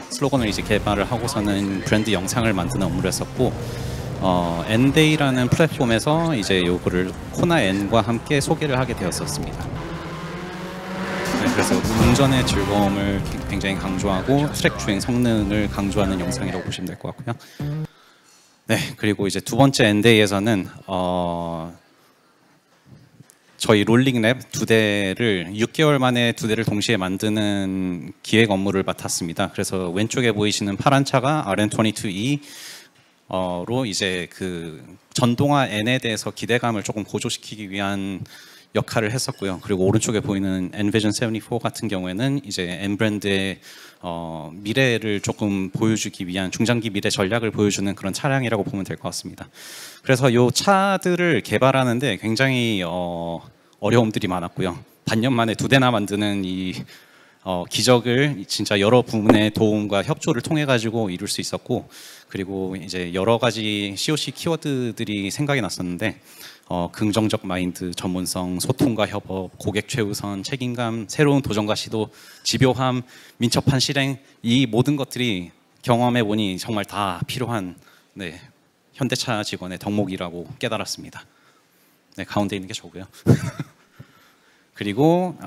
슬로건을 이제 개발을 하고서는 브랜드 영상을 만드는 업무를 했었고 N데이라는 플랫폼에서 이제 요거를 코나 N과 함께 소개를 하게 되었었습니다. 네, 그래서 운전의 즐거움을 굉장히 강조하고 트랙 주행 성능을 강조하는 영상이라고 보시면 될 것 같고요. 네, 그리고 이제 두 번째 N데이에서는 저희 롤링랩 2대를 6개월 만에 2대를 동시에 만드는 기획 업무를 맡았습니다. 그래서 왼쪽에 보이시는 파란 차가 RM22E 로 이제 그 전동화 N에 대해서 기대감을 조금 고조시키기 위한 역할을 했었고요. 그리고 오른쪽에 보이는 Envision 74 같은 경우에는 이제 M 브랜드의 미래를 조금 보여주기 위한 중장기 미래 전략을 보여주는 그런 차량이라고 보면 될 것 같습니다. 그래서 이 차들을 개발하는데 굉장히 어려움들이 많았고요. 반년 만에 2대나 만드는 이 기적을 진짜 여러 부문의 도움과 협조를 통해 가지고 이룰 수 있었고 그리고 이제 여러 가지 COC 키워드들이 생각이 났었는데 긍정적 마인드, 전문성, 소통과 협업, 고객 최우선, 책임감, 새로운 도전과 시도, 집요함, 민첩한 실행 이 모든 것들이 경험해 보니 정말 다 필요한 네, 현대차 직원의 덕목이라고 깨달았습니다. 네, 가운데 있는 게 저고요. 그리고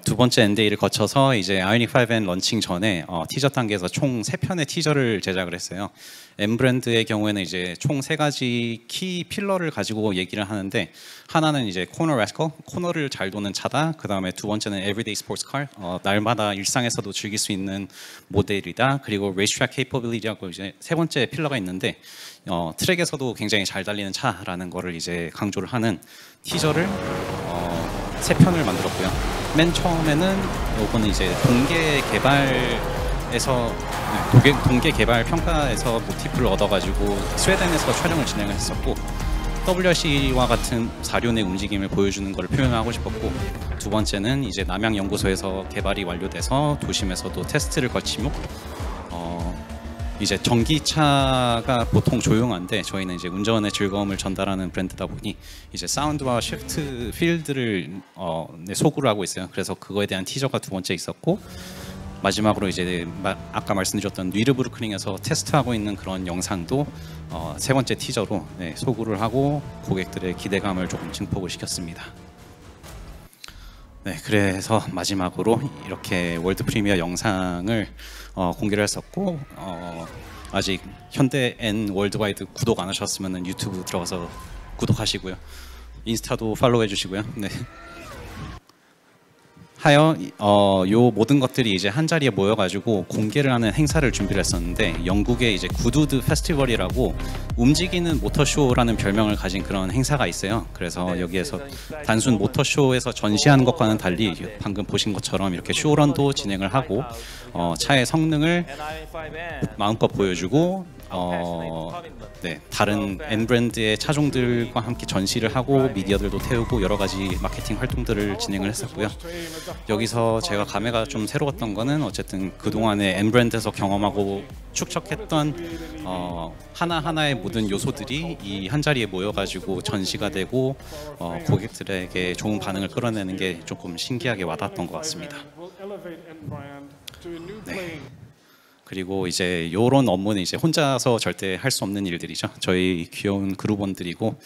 두 번째 N데이를 거쳐서 이제 아이오닉 5N 런칭 전에 티저 단계에서 총 3편의 티저를 제작을 했어요. M 브랜드의 경우에는 이제 총 3가지 키 필러를 가지고 얘기를 하는데 하나는 이제 코너 레스컬, 코너를 잘 도는 차다. 그 다음에 두 번째는 에브리데이 스포츠 카, 날마다 일상에서도 즐길 수 있는 모델이다. 그리고 레이스트랙 케이퍼빌리티하고 이제 세 번째 필러가 있는데 트랙에서도 굉장히 잘 달리는 차라는 거를 이제 강조를 하는 티저를 세 편을 만들었고요. 맨 처음에는 요거는 이제 동계 개발에서 동계 개발 평가에서 모티프를 얻어가지고 스웨덴에서 촬영을 진행을 했었고, WRC와 같은 사륜의 움직임을 보여주는 것을 표현하고 싶었고, 두 번째는 이제 남양연구소에서 개발이 완료돼서 도심에서도 테스트를 거치며 이제 전기차가 보통 조용한데 저희는 이제 운전의 즐거움을 전달하는 브랜드다 보니 이제 사운드와 시프트 필드를 소구를 하고 있어요. 그래서 그거에 대한 티저가 두 번째 있었고, 마지막으로 이제 아까 말씀드렸던 뉘르부르크링에서 테스트하고 있는 그런 영상도 세 번째 티저로 소구를 하고 고객들의 기대감을 조금 증폭을 시켰습니다. 네, 그래서 마지막으로 이렇게 월드 프리미어 영상을 공개를 했었고, 아직 현대 N 월드와이드 구독 안 하셨으면 유튜브 들어가서 구독하시고요. 인스타도 팔로우 해주시고요. 네. 하여 요 모든 것들이 이제 한 자리에 모여가지고 공개를 하는 행사를 준비를 했었는데, 영국의 이제 구두드 페스티벌이라고 움직이는 모터쇼라는 별명을 가진 그런 행사가 있어요. 그래서 여기에서 단순 모터쇼에서 전시하는 것과는 달리 방금 보신 것처럼 이렇게 쇼런도 진행을 하고 차의 성능을 마음껏 보여주고 다른 N 브랜드의 차종들과 함께 전시를 하고 미디어들도 태우고 여러 가지 마케팅 활동들을 진행을 했었고요. 여기서 제가 감회가 좀 새로웠던 거는 어쨌든 그동안에 N 브랜드에서 경험하고 축적했던 하나하나의 모든 요소들이 이 한 자리에 모여가지고 전시가 되고 고객들에게 좋은 반응을 끌어내는 게 조금 신기하게 와닿았던 것 같습니다. 네. 그리고 이제 이런 업무는 이제 혼자서 절대 할 수 없는 일들이죠. 저희 귀여운 그룹원들이고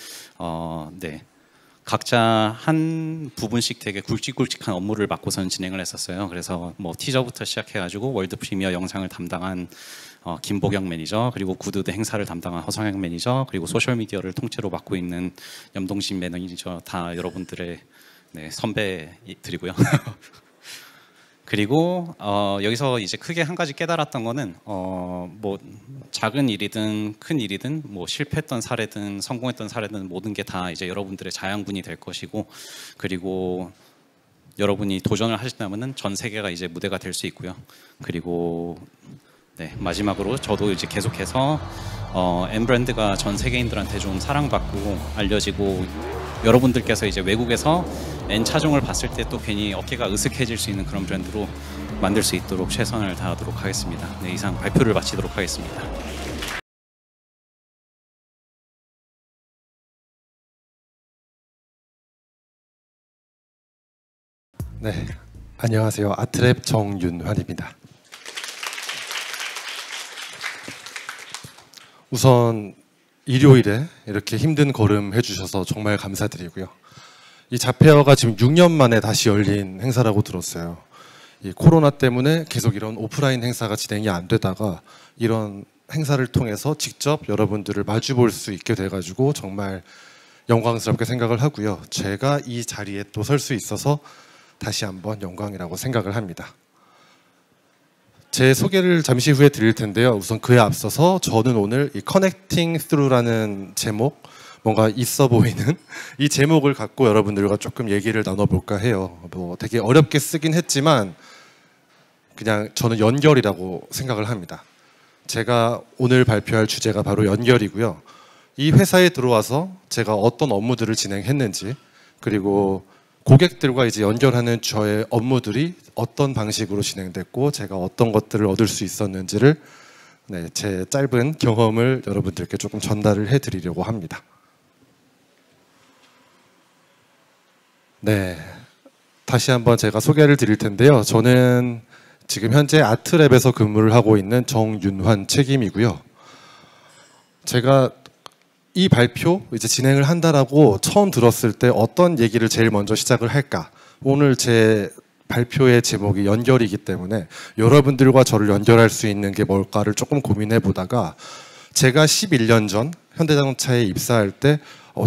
각자 한 부분씩 되게 굵직굵직한 업무를 맡고선 진행을 했었어요. 그래서 뭐 티저부터 시작해가지고 월드 프리미어 영상을 담당한 김보경 매니저, 그리고 구두드 행사를 담당한 허성영 매니저, 그리고 소셜 미디어를 통째로 맡고 있는 염동신 매니저, 다 여러분들의 선배들이고요. 그리고 여기서 이제 크게 한 가지 깨달았던 거는 뭐 작은 일이든 큰 일이든 뭐 실패했던 사례든 성공했던 사례든 모든 게 다 이제 여러분들의 자양분이 될 것이고, 그리고 여러분이 도전을 하신다면은 전 세계가 이제 무대가 될 수 있고요. 그리고 마지막으로 저도 이제 계속해서 N 브랜드가 전 세계인들한테 좀 사랑받고 알려지고, 여러분들께서 이제 외국에서 N 차종을 봤을 때 또 괜히 어깨가 으쓱해질 수 있는 그런 브랜드로 만들 수 있도록 최선을 다하도록 하겠습니다. 네, 이상 발표를 마치도록 하겠습니다. 네, 안녕하세요. 아트랩 정윤환입니다. 우선 일요일에 이렇게 힘든 걸음 해주셔서 정말 감사드리고요. 이 자페어가 지금 6년 만에 다시 열린 행사라고 들었어요. 이 코로나 때문에 계속 이런 오프라인 행사가 진행이 안 되다가 이런 행사를 통해서 직접 여러분들을 마주볼 수 있게 돼가지고 정말 영광스럽게 생각을 하고요. 제가 이 자리에 또 설 수 있어서 다시 한번 영광이라고 생각을 합니다. 제 소개를 잠시 후에 드릴 텐데요. 우선 그에 앞서서 저는 오늘 이 Connecting Through라는 제목, 뭔가 있어 보이는 이 제목을 갖고 여러분들과 조금 얘기를 나눠볼까 해요. 뭐 되게 어렵게 쓰긴 했지만 그냥 저는 연결이라고 생각을 합니다. 제가 오늘 발표할 주제가 바로 연결이고요. 이 회사에 들어와서 제가 어떤 업무들을 진행했는지, 그리고 고객들과 이제 연결하는 저의 업무들이 어떤 방식으로 진행됐고 제가 어떤 것들을 얻을 수 있었는지를 제 짧은 경험을 여러분들께 조금 전달을 해드리려고 합니다. 네, 다시 한번 제가 소개를 드릴 텐데요. 저는 지금 현재 아트랩에서 근무를 하고 있는 정윤환 책임이고요. 제가 이 발표 이제 진행을 한다라고 처음 들었을 때 어떤 얘기를 제일 먼저 시작을 할까? 오늘 제 발표의 제목이 연결이기 때문에 여러분들과 저를 연결할 수 있는 게 뭘까를 조금 고민해 보다가 제가 11년 전 현대자동차에 입사할 때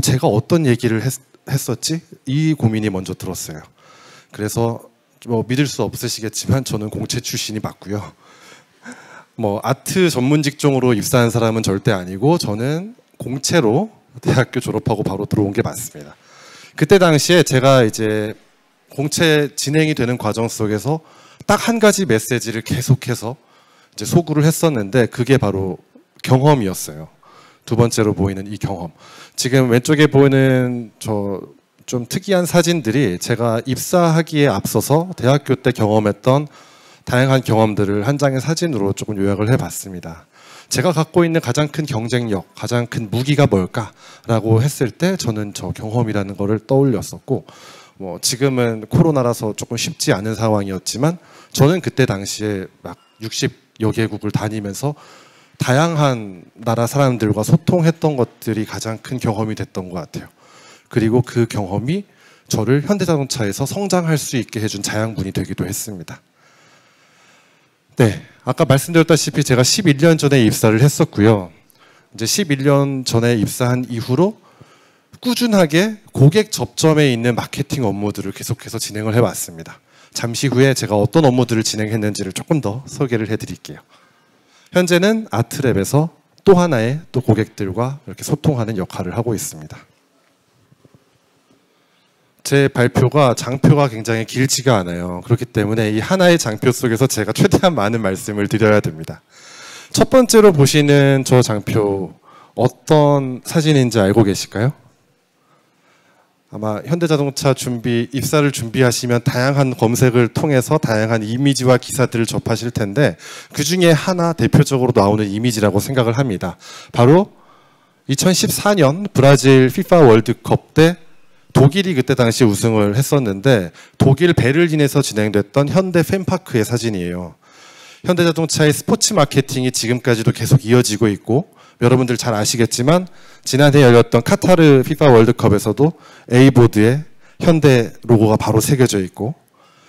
제가 어떤 얘기를 했었지? 이 고민이 먼저 들었어요. 그래서 뭐 믿을 수 없으시겠지만 저는 공채 출신이 맞고요. 뭐 아트 전문 직종으로 입사한 사람은 절대 아니고 저는 공채로 대학교 졸업하고 바로 들어온 게 맞습니다. 그때 당시에 제가 이제 공채 진행이 되는 과정 속에서 딱 한 가지 메시지를 계속해서 이제 소구를 했었는데 그게 바로 경험이었어요. 두 번째로 보이는 이 경험. 지금 왼쪽에 보이는 저 좀 특이한 사진들이 제가 입사하기에 앞서서 대학교 때 경험했던 다양한 경험들을 한 장의 사진으로 조금 요약을 해봤습니다. 제가 갖고 있는 가장 큰 경쟁력, 가장 큰 무기가 뭘까라고 했을 때 저는 저 경험이라는 거를 떠올렸었고, 뭐 지금은 코로나라서 조금 쉽지 않은 상황이었지만 저는 그때 당시에 막 60여 개국을 다니면서 다양한 나라 사람들과 소통했던 것들이 가장 큰 경험이 됐던 것 같아요. 그리고 그 경험이 저를 현대자동차에서 성장할 수 있게 해준 자양분이 되기도 했습니다. 네, 아까 말씀드렸다시피 제가 11년 전에 입사를 했었고요. 이제 11년 전에 입사한 이후로 꾸준하게 고객 접점에 있는 마케팅 업무들을 계속해서 진행을 해왔습니다. 잠시 후에 제가 어떤 업무들을 진행했는지를 조금 더 소개를 해드릴게요. 현재는 아트랩에서 또 하나의 또 고객들과 이렇게 소통하는 역할을 하고 있습니다. 제 발표가 장표가 굉장히 길지가 않아요. 그렇기 때문에 이 하나의 장표 속에서 제가 최대한 많은 말씀을 드려야 됩니다. 첫 번째로 보시는 저 장표 어떤 사진인지 알고 계실까요? 아마 현대자동차 입사를 준비하시면 다양한 검색을 통해서 다양한 이미지와 기사들을 접하실 텐데 그 중에 하나 대표적으로 나오는 이미지라고 생각을 합니다. 바로 2014년 브라질 FIFA 월드컵 때 독일이 그때 당시 우승을 했었는데 독일 베를린에서 진행됐던 현대 팬파크의 사진이에요. 현대자동차의 스포츠 마케팅이 지금까지도 계속 이어지고 있고 여러분들 잘 아시겠지만 지난해 열렸던 카타르 FIFA 월드컵에서도 A보드에 현대 로고가 바로 새겨져 있고,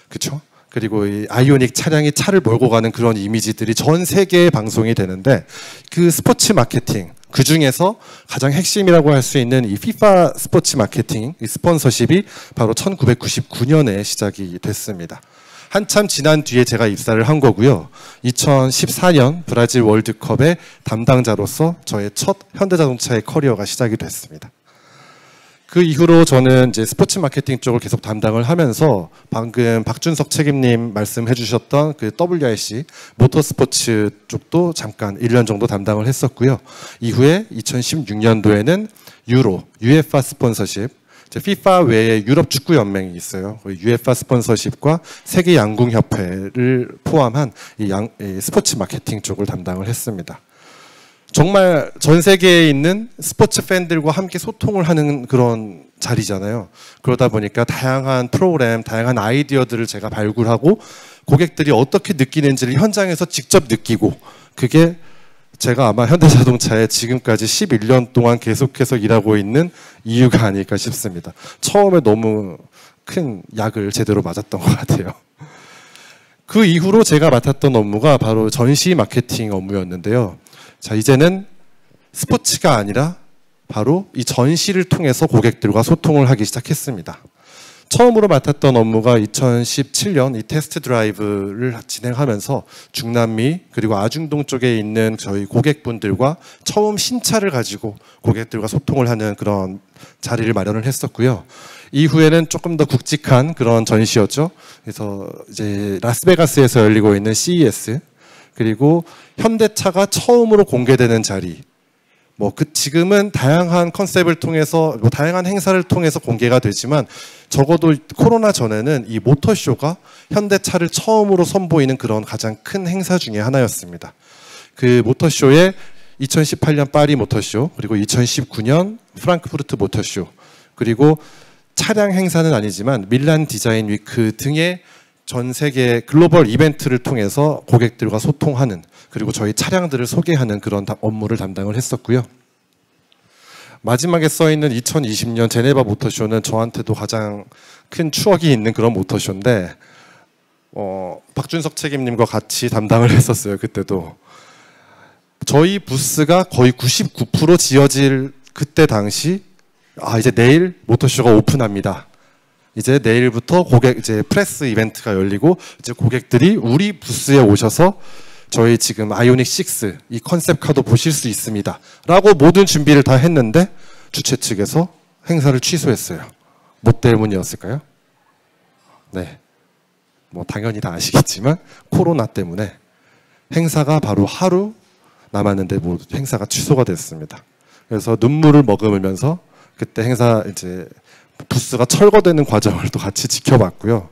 그렇죠? 그리고 이 아이오닉 차량이 차를 몰고 가는 그런 이미지들이 전 세계에 방송이 되는데 그 스포츠 마케팅, 그 중에서 가장 핵심이라고 할 수 있는 이 FIFA 스포츠 마케팅, 이 스폰서십이 바로 1999년에 시작이 됐습니다. 한참 지난 뒤에 제가 입사를 한 거고요. 2014년 브라질 월드컵의 담당자로서 저의 첫 현대자동차의 커리어가 시작이 됐습니다. 그 이후로 저는 이제 스포츠 마케팅 쪽을 계속 담당을 하면서 방금 박준석 책임님 말씀해 주셨던 그 WRC 모터스포츠 쪽도 잠깐 1년 정도 담당을 했었고요. 이후에 2016년도에는 UEFA 스폰서십, FIFA 외에 유럽 축구 연맹이 있어요. UEFA 스폰서십과 세계 양궁 협회를 포함한 이 스포츠 마케팅 쪽을 담당을 했습니다. 정말 전 세계에 있는 스포츠 팬들과 함께 소통을 하는 그런 자리잖아요. 그러다 보니까 다양한 프로그램, 다양한 아이디어들을 제가 발굴하고 고객들이 어떻게 느끼는지를 현장에서 직접 느끼고, 그게 제가 아마 현대자동차에 지금까지 11년 동안 계속해서 일하고 있는 이유가 아닐까 싶습니다. 처음에 너무 큰 약을 제대로 맞았던 것 같아요. 그 이후로 제가 맡았던 업무가 바로 전시 마케팅 업무였는데요. 자, 이제는 스포츠가 아니라 바로 이 전시를 통해서 고객들과 소통을 하기 시작했습니다. 처음으로 맡았던 업무가 2017년 이 테스트 드라이브를 진행하면서 중남미 그리고 아중동 쪽에 있는 저희 고객분들과 처음 신차를 가지고 고객들과 소통을 하는 그런 자리를 마련을 했었고요. 이후에는 조금 더 굵직한 그런 전시였죠. 그래서 이제 라스베가스에서 열리고 있는 CES, 그리고 현대차가 처음으로 공개되는 자리, 지금은 다양한 컨셉을 통해서 다양한 행사를 통해서 공개가 되지만 적어도 코로나 전에는 이 모터쇼가 현대차를 처음으로 선보이는 그런 가장 큰 행사 중에 하나였습니다. 그 모터쇼에 2018년 파리 모터쇼, 그리고 2019년 프랑크푸르트 모터쇼, 그리고 차량 행사는 아니지만 밀란 디자인 위크 등의 전 세계 글로벌 이벤트를 통해서 고객들과 소통하는, 그리고 저희 차량들을 소개하는 그런 업무를 담당을 했었고요. 마지막에 써있는 2020년 제네바 모터쇼는 저한테도 가장 큰 추억이 있는 그런 모터쇼인데 박준석 책임님과 같이 담당을 했었어요. 그때도 저희 부스가 거의 99% 지어질 그때 당시 이제 내일 모터쇼가 오픈합니다. 이제 내일부터 이제 프레스 이벤트가 열리고 이제 고객들이 우리 부스에 오셔서 저희 지금 아이오닉 6 이 컨셉카도 보실 수 있습니다 라고 모든 준비를 다 했는데 주최 측에서 행사를 취소했어요. 뭐 때문이었을까요? 네, 뭐 당연히 다 아시겠지만 코로나 때문에 행사가 바로 하루 남았는데 뭐 행사가 취소가 됐습니다. 그래서 눈물을 머금으면서 그때 행사 이제 부스가 철거되는 과정을 또 같이 지켜봤고요.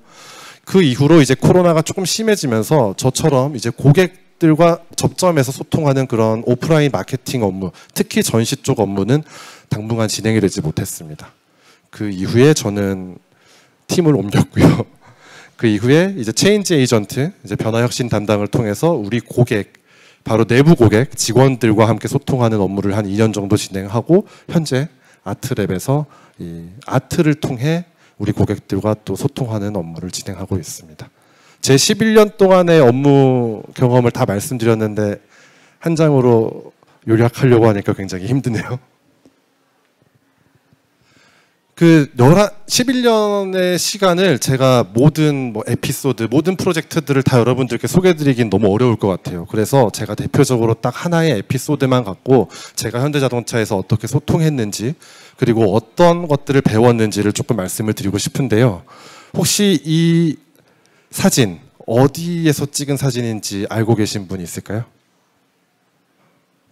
그 이후로 이제 코로나가 조금 심해지면서 저처럼 이제 고객들과 접점해서 소통하는 그런 오프라인 마케팅 업무, 특히 전시 쪽 업무는 당분간 진행이 되지 못했습니다. 그 이후에 저는 팀을 옮겼고요. 그 이후에 이제 체인지 에이전트, 이제 변화 혁신 담당을 통해서 우리 고객, 바로 내부 고객, 직원들과 함께 소통하는 업무를 한 2년 정도 진행하고 현재 아트랩에서 이 아트를 통해 우리 고객들과 또 소통하는 업무를 진행하고 있습니다. 제 11년 동안의 업무 경험을 다 말씀드렸는데 한 장으로 요약하려고 하니까 굉장히 힘드네요. 그 11년의 시간을 제가 모든 뭐 에피소드, 모든 프로젝트들을 다 여러분들께 소개해드리긴 너무 어려울 것 같아요. 그래서 제가 대표적으로 딱 하나의 에피소드만 갖고 제가 현대자동차에서 어떻게 소통했는지 그리고 어떤 것들을 배웠는지를 조금 말씀을 드리고 싶은데요. 혹시 이 사진 어디에서 찍은 사진인지 알고 계신 분 있을까요?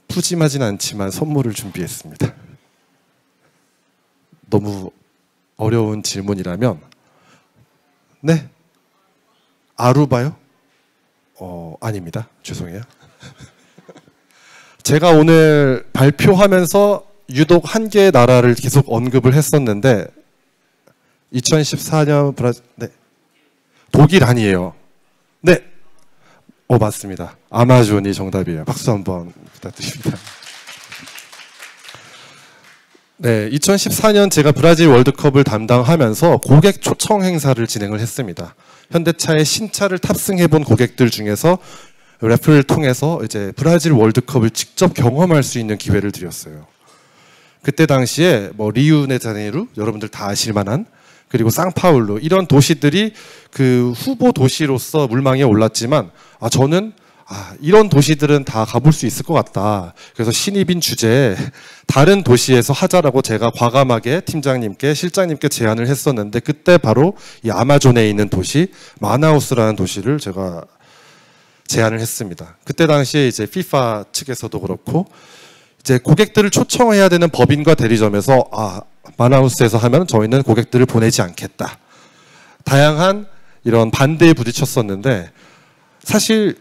푸짐하진 않지만 선물을 준비했습니다. 너무 어려운 질문이라면 네? 아루바요? 아닙니다. 죄송해요. 제가 오늘 발표하면서 유독 한 개의 나라를 계속 언급을 했었는데 2014년 네. 독일 아니에요. 네. 맞습니다. 아마존이 정답이에요. 박수 한번 부탁드립니다. 네, 2014년 제가 브라질 월드컵을 담당하면서 고객 초청 행사를 진행을 했습니다. 현대차의 신차를 탑승해 본 고객들 중에서 래플을 통해서 이제 브라질 월드컵을 직접 경험할 수 있는 기회를 드렸어요. 그때 당시에 뭐 리우네자네이루 여러분들 다 아실 만한 그리고 상파울루 이런 도시들이 그 후보 도시로서 물망에 올랐지만 저는 이런 도시들은 다 가볼 수 있을 것 같다. 그래서 신입인 주제에 다른 도시에서 하자라고 제가 과감하게 팀장님께 실장님께 제안을 했었는데 그때 바로 이 아마존에 있는 도시 마나우스라는 도시를 제가 제안을 했습니다. 그때 당시에 이제 FIFA 측에서도 그렇고 이제 고객들을 초청해야 되는 법인과 대리점에서 마나우스에서 하면 저희는 고객들을 보내지 않겠다. 다양한 이런 반대에 부딪혔었는데 사실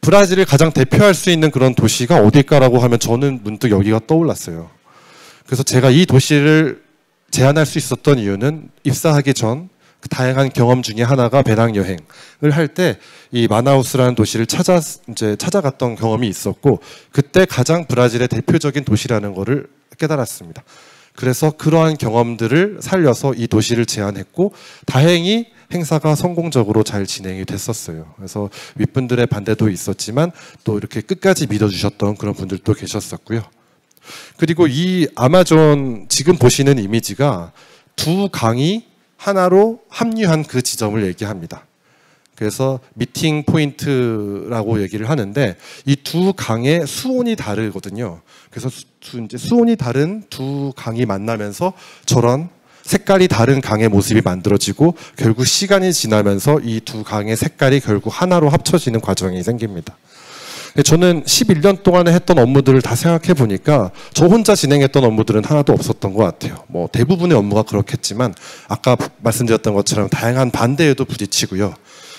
브라질을 가장 대표할 수 있는 그런 도시가 어딜까라고 하면 저는 문득 여기가 떠올랐어요. 그래서 제가 이 도시를 제안할 수 있었던 이유는 입사하기 전 그 다양한 경험 중에 하나가 배낭여행을 할 때 이 마나우스라는 도시를 찾아갔던 경험이 있었고 그때 가장 브라질의 대표적인 도시라는 것을 깨달았습니다. 그래서 그러한 경험들을 살려서 이 도시를 제안했고 다행히 행사가 성공적으로 잘 진행이 됐었어요. 그래서 윗분들의 반대도 있었지만 또 이렇게 끝까지 믿어주셨던 그런 분들도 계셨었고요. 그리고 이 아마존 지금 보시는 이미지가 두 강이 하나로 합류한 그 지점을 얘기합니다. 그래서 미팅 포인트라고 얘기를 하는데 이 두 강의 수온이 다르거든요. 그래서 이제 수온이 다른 두 강이 만나면서 저런 색깔이 다른 강의 모습이 만들어지고 결국 시간이 지나면서 이 두 강의 색깔이 결국 하나로 합쳐지는 과정이 생깁니다. 저는 11년 동안에 했던 업무들을 다 생각해 보니까 저 혼자 진행했던 업무들은 하나도 없었던 것 같아요. 뭐 대부분의 업무가 그렇겠지만 아까 말씀드렸던 것처럼 다양한 반대에도 부딪히고요.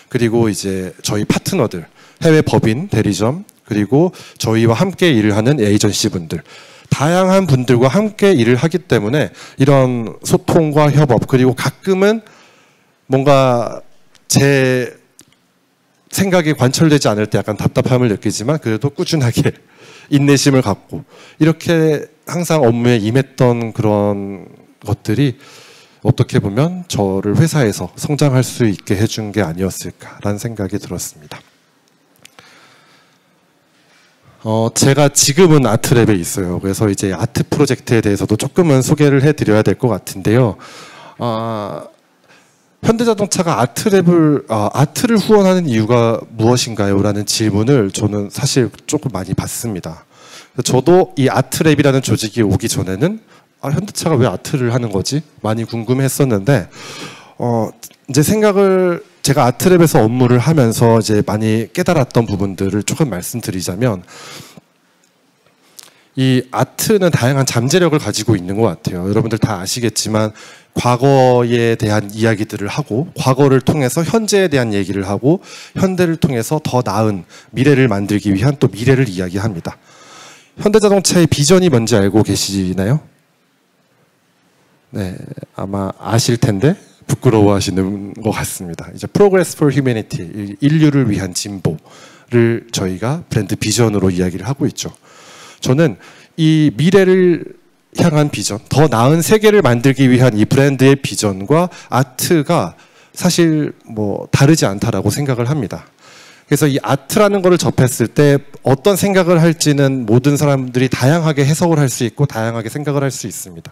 그리고 이제 저희 파트너들, 해외 법인, 대리점, 그리고 저희와 함께 일을 하는 에이전시 분들, 다양한 분들과 함께 일을 하기 때문에 이런 소통과 협업, 그리고 가끔은 뭔가 제 생각이 관철되지 않을 때 약간 답답함을 느끼지만 그래도 꾸준하게 인내심을 갖고 이렇게 항상 업무에 임했던 그런 것들이 어떻게 보면 저를 회사에서 성장할 수 있게 해준 게 아니었을까라는 생각이 들었습니다. 제가 지금은 아트랩에 있어요. 그래서 이제 아트 프로젝트에 대해서도 조금은 소개를 해드려야 될 것 같은데요. 현대자동차가 아트를 후원하는 이유가 무엇인가요? 라는 질문을 저는 사실 조금 많이 받습니다. 저도 이 아트랩이라는 조직이 오기 전에는 현대차가 왜 아트를 하는 거지? 많이 궁금했었는데 이제 생각을 제가 아트랩에서 업무를 하면서 이제 많이 깨달았던 부분들을 조금 말씀드리자면 이 아트는 다양한 잠재력을 가지고 있는 것 같아요. 여러분들 다 아시겠지만 과거에 대한 이야기들을 하고 과거를 통해서 현재에 대한 얘기를 하고 현대를 통해서 더 나은 미래를 만들기 위한 또 미래를 이야기합니다. 현대자동차의 비전이 뭔지 알고 계시나요? 네, 아마 아실 텐데 부끄러워하시는 것 같습니다. 이제 Progress for Humanity, 인류를 위한 진보를 저희가 브랜드 비전으로 이야기를 하고 있죠. 저는 이 미래를 향한 비전, 더 나은 세계를 만들기 위한 이 브랜드의 비전과 아트가 사실 뭐 다르지 않다라고 생각을 합니다. 그래서 이 아트라는 거를 접했을 때 어떤 생각을 할지는 모든 사람들이 다양하게 해석을 할 수 있고 다양하게 생각을 할 수 있습니다.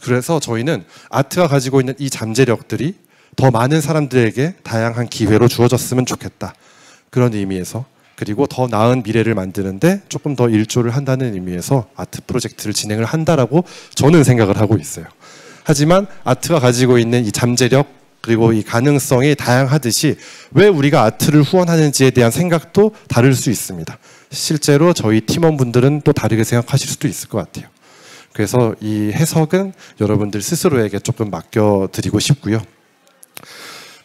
그래서 저희는 아트가 가지고 있는 이 잠재력들이 더 많은 사람들에게 다양한 기회로 주어졌으면 좋겠다. 그런 의미에서, 그리고 더 나은 미래를 만드는데 조금 더 일조를 한다는 의미에서 아트 프로젝트를 진행을 한다라고 저는 생각을 하고 있어요. 하지만 아트가 가지고 있는 이 잠재력 그리고 이 가능성이 다양하듯이 왜 우리가 아트를 후원하는지에 대한 생각도 다를 수 있습니다. 실제로 저희 팀원분들은 또 다르게 생각하실 수도 있을 것 같아요. 그래서 이 해석은 여러분들 스스로에게 조금 맡겨드리고 싶고요.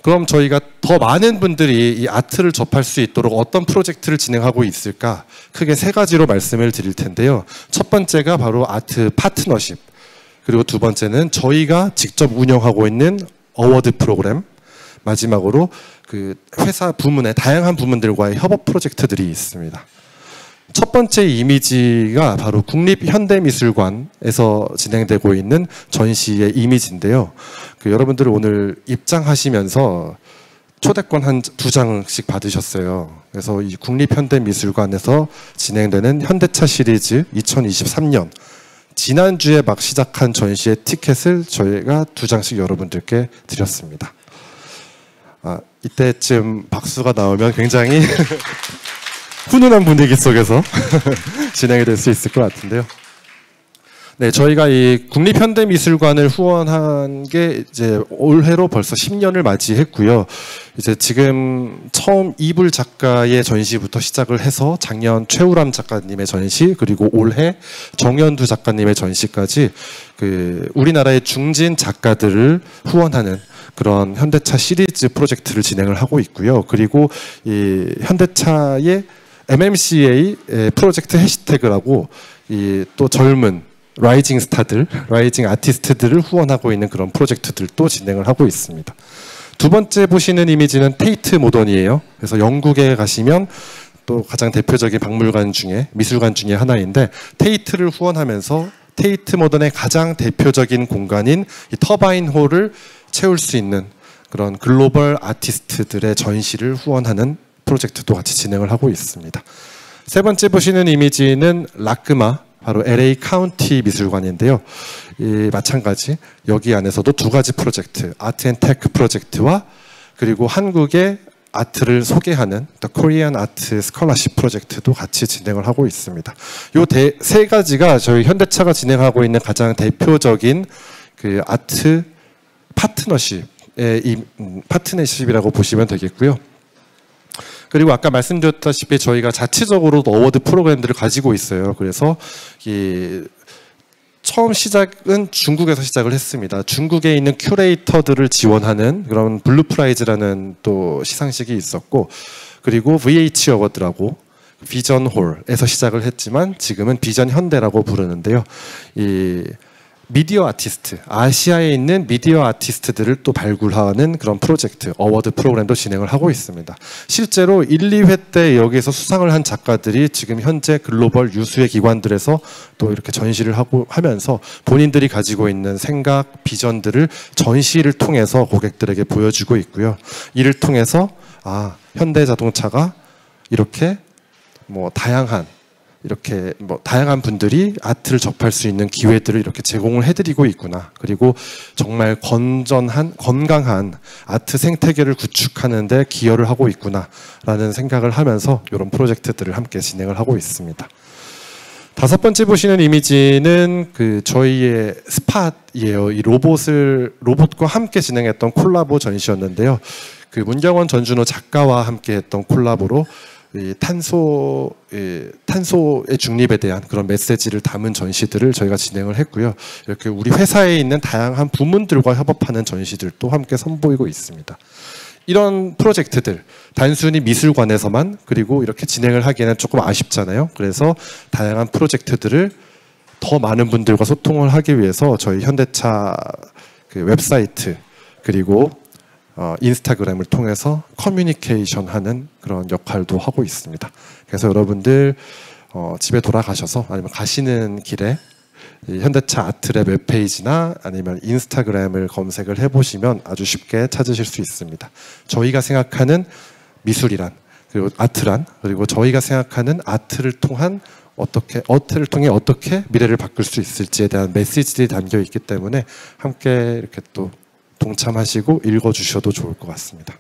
그럼 저희가 더 많은 분들이 이 아트를 접할 수 있도록 어떤 프로젝트를 진행하고 있을까? 크게 세 가지로 말씀을 드릴 텐데요. 첫 번째가 바로 아트 파트너십, 그리고 두 번째는 저희가 직접 운영하고 있는 어워드 프로그램, 마지막으로 그 회사 부문의 다양한 부문들과의 협업 프로젝트들이 있습니다. 첫 번째 이미지가 바로 국립현대미술관에서 진행되고 있는 전시의 이미지인데요. 여러분들 오늘 입장하시면서 초대권 한 2장씩 받으셨어요. 그래서 이 국립현대미술관에서 진행되는 현대차 시리즈 2023년 지난주에 막 시작한 전시의 티켓을 저희가 2장씩 여러분들께 드렸습니다. 이때쯤 박수가 나오면 굉장히 훈훈한 분위기 속에서 진행이 될 수 있을 것 같은데요. 네, 저희가 이 국립현대미술관을 후원한 게 이제 올해로 벌써 10년을 맞이했고요. 이제 지금 처음 이불 작가의 전시부터 시작을 해서 작년 최우람 작가님의 전시, 그리고 올해 정연두 작가님의 전시까지 그 우리나라의 중진 작가들을 후원하는 그런 현대차 시리즈 프로젝트를 진행을 하고 있고요. 그리고 이 현대차의 MMCA 프로젝트 해시태그라고 이 또 젊은 라이징 스타들, 라이징 아티스트들을 후원하고 있는 그런 프로젝트들도 진행을 하고 있습니다. 두 번째 보시는 이미지는 테이트 모던이에요. 그래서 영국에 가시면 또 가장 대표적인 박물관 중에, 미술관 중에 하나인데 테이트를 후원하면서 테이트 모던의 가장 대표적인 공간인 이 터바인 홀을 채울 수 있는 그런 글로벌 아티스트들의 전시를 후원하는 프로젝트도 같이 진행을 하고 있습니다. 세 번째 보시는 이미지는 라크마, 바로 LA 카운티 미술관인데요. 마찬가지 여기 안에서도 두 가지 프로젝트, 아트 앤 테크 프로젝트와 그리고 한국의 아트를 소개하는 The Korean Art Scholarship 프로젝트도 같이 진행을 하고 있습니다. 이 세 가지가 저희 현대차가 진행하고 있는 가장 대표적인 그 아트 파트너십의 파트너십이라고 보시면 되겠고요. 그리고 아까 말씀드렸다시피 저희가 자체적으로도 어워드 프로그램들을 가지고 있어요. 그래서 처음 시작은 중국에서 시작을 했습니다. 중국에 있는 큐레이터들을 지원하는 그런 블루 프라이즈라는 또 시상식이 있었고, 그리고 VH 어워드라고 비전홀에서 시작을 했지만 지금은 비전 현대라고 부르는데요. 이 미디어 아티스트, 아시아에 있는 미디어 아티스트들을 또 발굴하는 그런 프로젝트, 어워드 프로그램도 진행을 하고 있습니다. 실제로 1, 2회 때 여기에서 수상을 한 작가들이 지금 현재 글로벌 유수의 기관들에서 또 이렇게 전시를 하면서 본인들이 가지고 있는 생각, 비전들을 전시를 통해서 고객들에게 보여주고 있고요. 이를 통해서 현대자동차가 이렇게 다양한 분들이 아트를 접할 수 있는 기회들을 이렇게 제공을 해드리고 있구나. 그리고 정말 건강한 아트 생태계를 구축하는 데 기여를 하고 있구나 라는 생각을 하면서 이런 프로젝트들을 함께 진행을 하고 있습니다. 다섯 번째 보시는 이미지는 그 저희의 스팟이에요. 이 로봇과 함께 진행했던 콜라보 전시였는데요. 그 문경원 전준호 작가와 함께했던 콜라보로 이 탄소의 중립에 대한 그런 메시지를 담은 전시들을 저희가 진행을 했고요. 이렇게 우리 회사에 있는 다양한 부문들과 협업하는 전시들도 함께 선보이고 있습니다. 이런 프로젝트들 단순히 미술관에서만 그리고 이렇게 진행을 하기에는 조금 아쉽잖아요. 그래서 다양한 프로젝트들을 더 많은 분들과 소통을 하기 위해서 저희 현대차 그 웹사이트 그리고 인스타그램을 통해서 커뮤니케이션하는 그런 역할도 하고 있습니다. 그래서 여러분들 집에 돌아가셔서 아니면 가시는 길에 이 현대차 아트랩 웹페이지나 아니면 인스타그램을 검색을 해보시면 아주 쉽게 찾으실 수 있습니다. 저희가 생각하는 미술이란 그리고 아트란 그리고 저희가 생각하는 아트를 통해 어떻게 미래를 바꿀 수 있을지에 대한 메시지들이 담겨 있기 때문에 함께 이렇게 또 동참하시고 읽어주셔도 좋을 것 같습니다.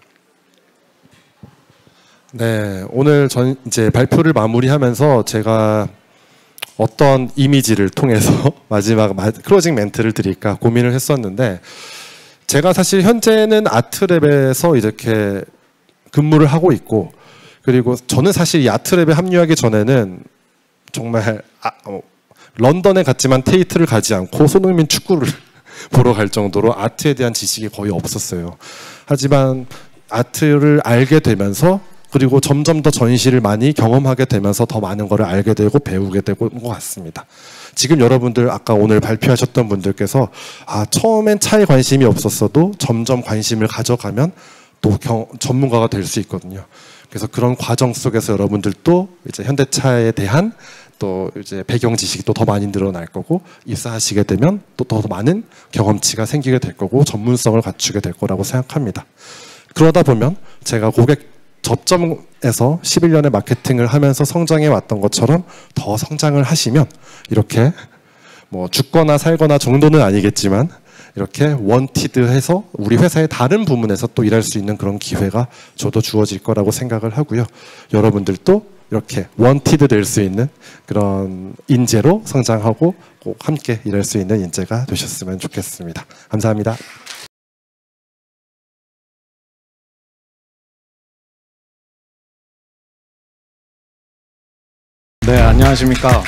네, 오늘 이제 발표를 마무리하면서 제가 어떤 이미지를 통해서 마지막 클로징 멘트를 드릴까 고민을 했었는데, 제가 사실 현재는 아트랩에서 이렇게 근무를 하고 있고, 그리고 저는 사실 이 아트랩에 합류하기 전에는 정말 런던에 갔지만 테이트를 가지 않고 손흥민 축구를 보러 갈 정도로 아트에 대한 지식이 거의 없었어요. 하지만 아트를 알게 되면서 그리고 점점 더 전시를 많이 경험하게 되면서 더 많은 거를 알게 되고 배우게 되고 것 같습니다. 지금 여러분들 아까 오늘 발표하셨던 분들께서 처음엔 차에 관심이 없었어도 점점 관심을 가져가면 또 전문가가 될 수 있거든요. 그래서 그런 과정 속에서 여러분들도 이제 현대차에 대한 또 이제 배경 지식이 또 더 많이 늘어날 거고, 입사하시게 되면 또 더 많은 경험치가 생기게 될 거고 전문성을 갖추게 될 거라고 생각합니다. 그러다 보면 제가 고객 접점에서 11년의 마케팅을 하면서 성장해 왔던 것처럼 더 성장을 하시면 이렇게 뭐 죽거나 살거나 정도는 아니겠지만 이렇게 원티드해서 우리 회사의 다른 부문에서 또 일할 수 있는 그런 기회가 저도 주어질 거라고 생각을 하고요. 여러분들도 이렇게 원티드 될 수 있는 그런 인재로 성장하고 꼭 함께 일할 수 있는 인재가 되셨으면 좋겠습니다. 감사합니다. 네, 안녕하십니까.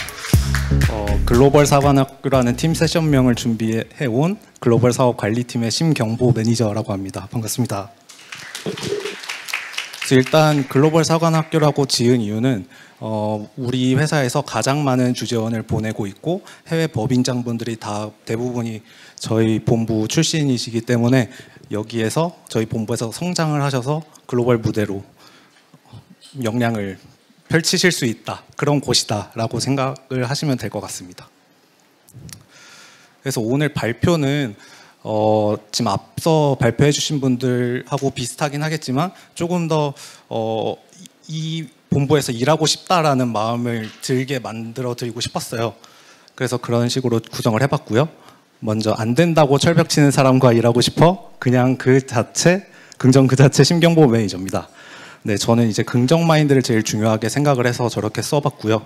글로벌 사관학교라는 팀 세션명을 준비해온 글로벌 사업 관리팀의 심경보 매니저라고 합니다. 반갑습니다. 일단 글로벌 사관학교라고 지은 이유는 우리 회사에서 가장 많은 주재원을 보내고 있고 해외 법인장분들이 다 대부분이 저희 본부 출신이시기 때문에 여기에서 저희 본부에서 성장을 하셔서 글로벌 무대로 역량을 펼치실 수 있다, 그런 곳이다 라고 생각을 하시면 될 것 같습니다. 그래서 오늘 발표는 지금 앞서 발표해 주신 분들하고 비슷하긴 하겠지만 조금 더 이 본부에서 일하고 싶다라는 마음을 들게 만들어 드리고 싶었어요. 그래서 그런 식으로 구성을 해봤고요. 먼저 안 된다고 철벽 치는 사람과 일하고 싶어, 그냥 그 자체, 긍정 그 자체 심경보 매니저입니다. 네, 저는 이제 긍정 마인드를 제일 중요하게 생각을 해서 저렇게 써봤고요.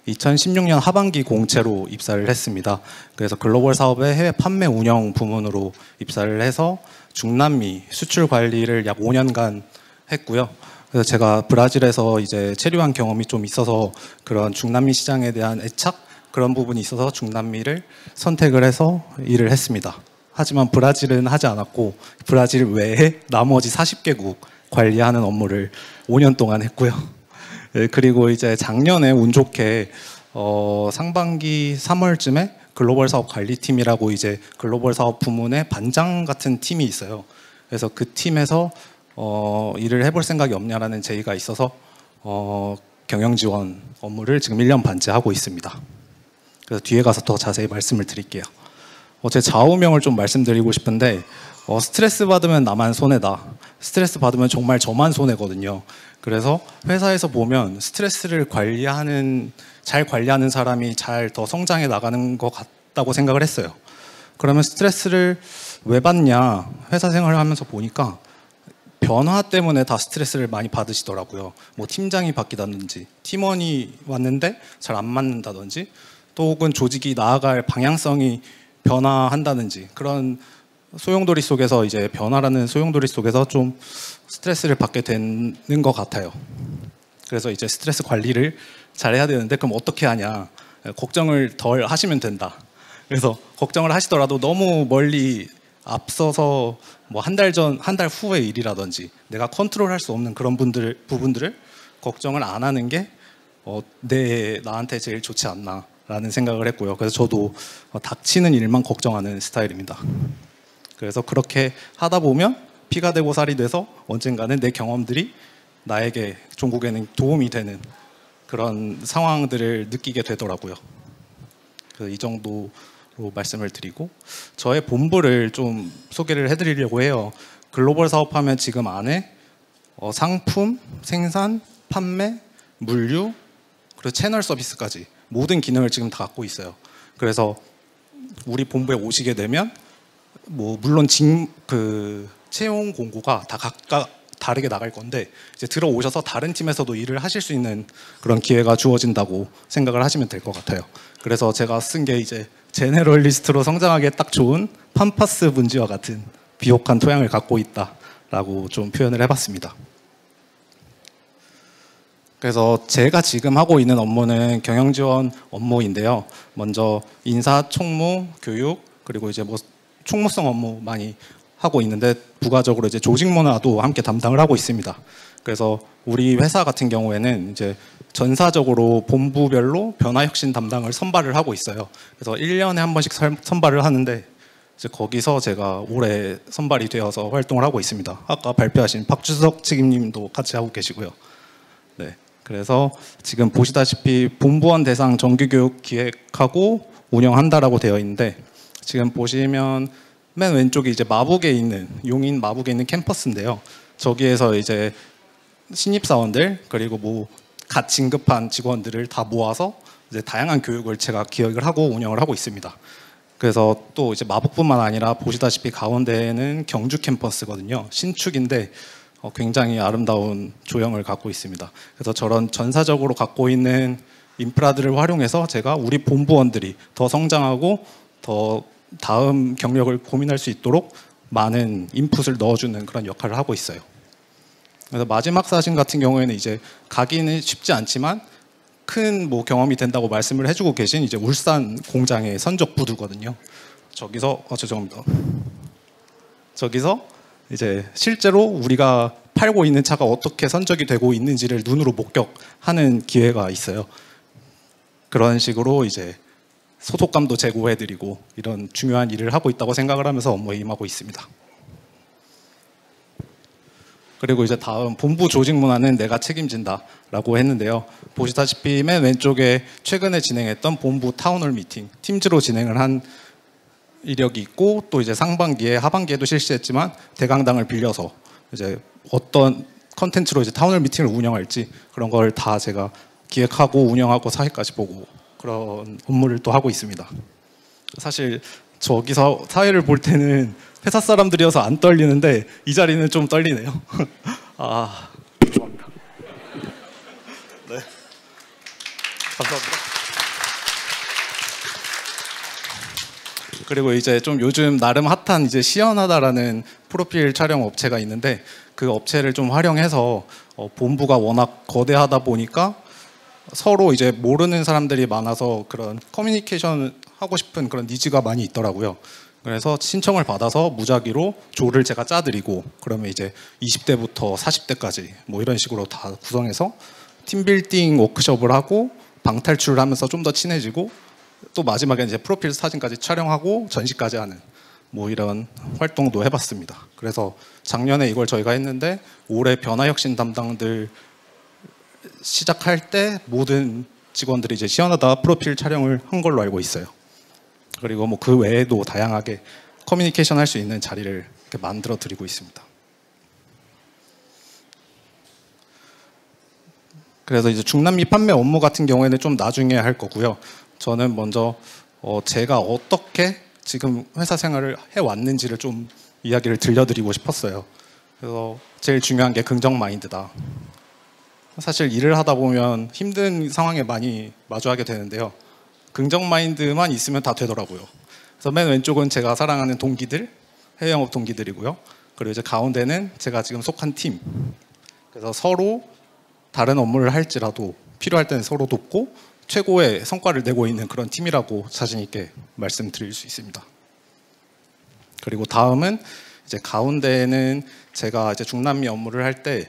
2016년 하반기 공채로 입사를 했습니다. 그래서 글로벌 사업의 해외 판매 운영 부문으로 입사를 해서 중남미 수출 관리를 약 5년간 했고요. 그래서 제가 브라질에서 이제 체류한 경험이 좀 있어서 그런 중남미 시장에 대한 애착, 그런 부분이 있어서 중남미를 선택을 해서 일을 했습니다. 하지만 브라질은 하지 않았고 브라질 외에 나머지 40개국 관리하는 업무를 5년 동안 했고요. 네, 그리고 이제 작년에 운 좋게 상반기 3월쯤에 글로벌 사업 관리팀이라고 이제 글로벌 사업 부문의 반장 같은 팀이 있어요. 그래서 그 팀에서 일을 해볼 생각이 없냐라는 제의가 있어서 경영 지원 업무를 지금 1년 반째 하고 있습니다. 그래서 뒤에 가서 더 자세히 말씀을 드릴게요. 제 좌우명을 좀 말씀드리고 싶은데, 스트레스 받으면 나만 손해다. 스트레스 받으면 정말 저만 손해거든요. 그래서 회사에서 보면 스트레스를 잘 관리하는 사람이 잘 더 성장해 나가는 것 같다고 생각을 했어요. 그러면 스트레스를 왜 받냐? 회사 생활을 하면서 보니까 변화 때문에 다 스트레스를 많이 받으시더라고요. 뭐 팀장이 바뀌다든지 팀원이 왔는데 잘 안 맞는다든지 또 혹은 조직이 나아갈 방향성이 변화한다든지 그런 소용돌이 속에서 이제 변화라는 소용돌이 속에서 좀 스트레스를 받게 되는 것 같아요. 그래서 이제 스트레스 관리를 잘 해야 되는데 그럼 어떻게 하냐? 걱정을 덜 하시면 된다. 그래서 걱정을 하시더라도 너무 멀리 앞서서 뭐 한 달 전, 한 달 후의 일이라든지 내가 컨트롤할 수 없는 그런 부분들을 걱정을 안 하는 게 나한테 제일 좋지 않나라는 생각을 했고요. 그래서 저도 닥치는 일만 걱정하는 스타일입니다. 그래서 그렇게 하다 보면 피가 되고 살이 돼서 언젠가는 내 경험들이 나에게 종국에는 도움이 되는 그런 상황들을 느끼게 되더라고요. 그래서 이 정도로 말씀을 드리고 저의 본부를 좀 소개를 해드리려고 해요. 글로벌 사업하면 지금 안에 상품, 생산, 판매, 물류, 그리고 채널 서비스까지 모든 기능을 지금 다 갖고 있어요. 그래서 우리 본부에 오시게 되면 뭐 물론 채용 공고가 다 각각 다르게 나갈 건데 이제 들어오셔서 다른 팀에서도 일을 하실 수 있는 그런 기회가 주어진다고 생각을 하시면 될 것 같아요. 그래서 제가 쓴 게 이제 제네럴리스트로 성장하기에 딱 좋은 팜파스 문지와 같은 비옥한 토양을 갖고 있다라고 좀 표현을 해봤습니다. 그래서 제가 지금 하고 있는 업무는 경영 지원 업무인데요. 먼저 인사, 총무, 교육 그리고 이제 뭐 총무성 업무 많이 하고 있는데 부가적으로 이제 조직 문화도 함께 담당을 하고 있습니다. 그래서 우리 회사 같은 경우에는 이제 전사적으로 본부별로 변화혁신 담당을 선발을 하고 있어요. 그래서 1년에 한 번씩 선발을 하는데 이제 거기서 제가 올해 선발이 되어서 활동을 하고 있습니다. 아까 발표하신 박주석 책임님도 같이 하고 계시고요. 네, 그래서 지금 보시다시피 본부원 대상 정규교육 기획하고 운영한다라고 되어 있는데 지금 보시면 맨 왼쪽이 이제 마북에 있는 용인 마북에 있는 캠퍼스인데요. 저기에서 이제 신입사원들 그리고 뭐 갓 진급한 직원들을 다 모아서 이제 다양한 교육을 제가 기획을 하고 운영을 하고 있습니다. 그래서 또 이제 마북뿐만 아니라 보시다시피 가운데에는 경주 캠퍼스거든요. 신축인데 굉장히 아름다운 조형을 갖고 있습니다. 그래서 저런 전사적으로 갖고 있는 인프라들을 활용해서 제가 우리 본부원들이 더 성장하고 더 다음 경력을 고민할 수 있도록 많은 인풋을 넣어주는 그런 역할을 하고 있어요. 그래서 마지막 사진 같은 경우에는 이제 가기는 쉽지 않지만 큰 뭐 경험이 된다고 말씀을 해주고 계신 이제 울산 공장의 선적 부두거든요. 죄송합니다. 저기서 이제 실제로 우리가 팔고 있는 차가 어떻게 선적이 되고 있는지를 눈으로 목격하는 기회가 있어요. 그런 식으로 이제 소속감도 제고해드리고 이런 중요한 일을 하고 있다고 생각을 하면서 업무에 임하고 있습니다. 그리고 이제 다음 본부 조직 문화는 내가 책임진다라고 했는데요. 보시다시피 맨 왼쪽에 최근에 진행했던 본부 타운홀 미팅, 팀즈로 진행을 한 이력이 있고 또 이제 상반기에 하반기에도 실시했지만 대강당을 빌려서 이제 어떤 컨텐츠로 이제 타운홀 미팅을 운영할지 그런 걸 다 제가 기획하고 운영하고 사회까지 보고 그런 업무를 또 하고 있습니다. 사실 저기서 사회를 볼 때는 회사 사람들이어서 안 떨리는데 이 자리는 좀 떨리네요. 죄송합니다. 네, 감사합니다. 그리고 이제 좀 요즘 나름 핫한 이제 시연하다라는 프로필 촬영 업체가 있는데 그 업체를 좀 활용해서 본부가 워낙 거대하다 보니까 서로 이제 모르는 사람들이 많아서 그런 커뮤니케이션 하고 싶은 그런 니즈가 많이 있더라고요. 그래서 신청을 받아서 무작위로 조를 제가 짜드리고 그러면 이제 20대부터 40대까지 뭐 이런 식으로 다 구성해서 팀빌딩 워크숍을 하고 방탈출을 하면서 좀 더 친해지고 또 마지막에 이제 프로필 사진까지 촬영하고 전시까지 하는 뭐 이런 활동도 해봤습니다. 그래서 작년에 이걸 저희가 했는데 올해 변화혁신 담당들 시작할 때 모든 직원들이 이제 시연하다 프로필 촬영을 한 걸로 알고 있어요. 그리고 뭐 그 외에도 다양하게 커뮤니케이션 할 수 있는 자리를 이렇게 만들어 드리고 있습니다. 그래서 이제 중남미 판매 업무 같은 경우에는 좀 나중에 할 거고요. 저는 먼저 제가 어떻게 지금 회사 생활을 해왔는지를 좀 이야기를 들려드리고 싶었어요. 그래서 제일 중요한 게 긍정 마인드다. 사실 일을 하다 보면 힘든 상황에 많이 마주하게 되는데요. 긍정 마인드만 있으면 다 되더라고요. 그래서 맨 왼쪽은 제가 사랑하는 동기들, 해외 영업 동기들이고요. 그리고 이제 가운데는 제가 지금 속한 팀. 그래서 서로 다른 업무를 할지라도 필요할 때는 서로 돕고 최고의 성과를 내고 있는 그런 팀이라고 자신 있게 말씀드릴 수 있습니다. 그리고 다음은 이제 가운데는 제가 이제 중남미 업무를 할 때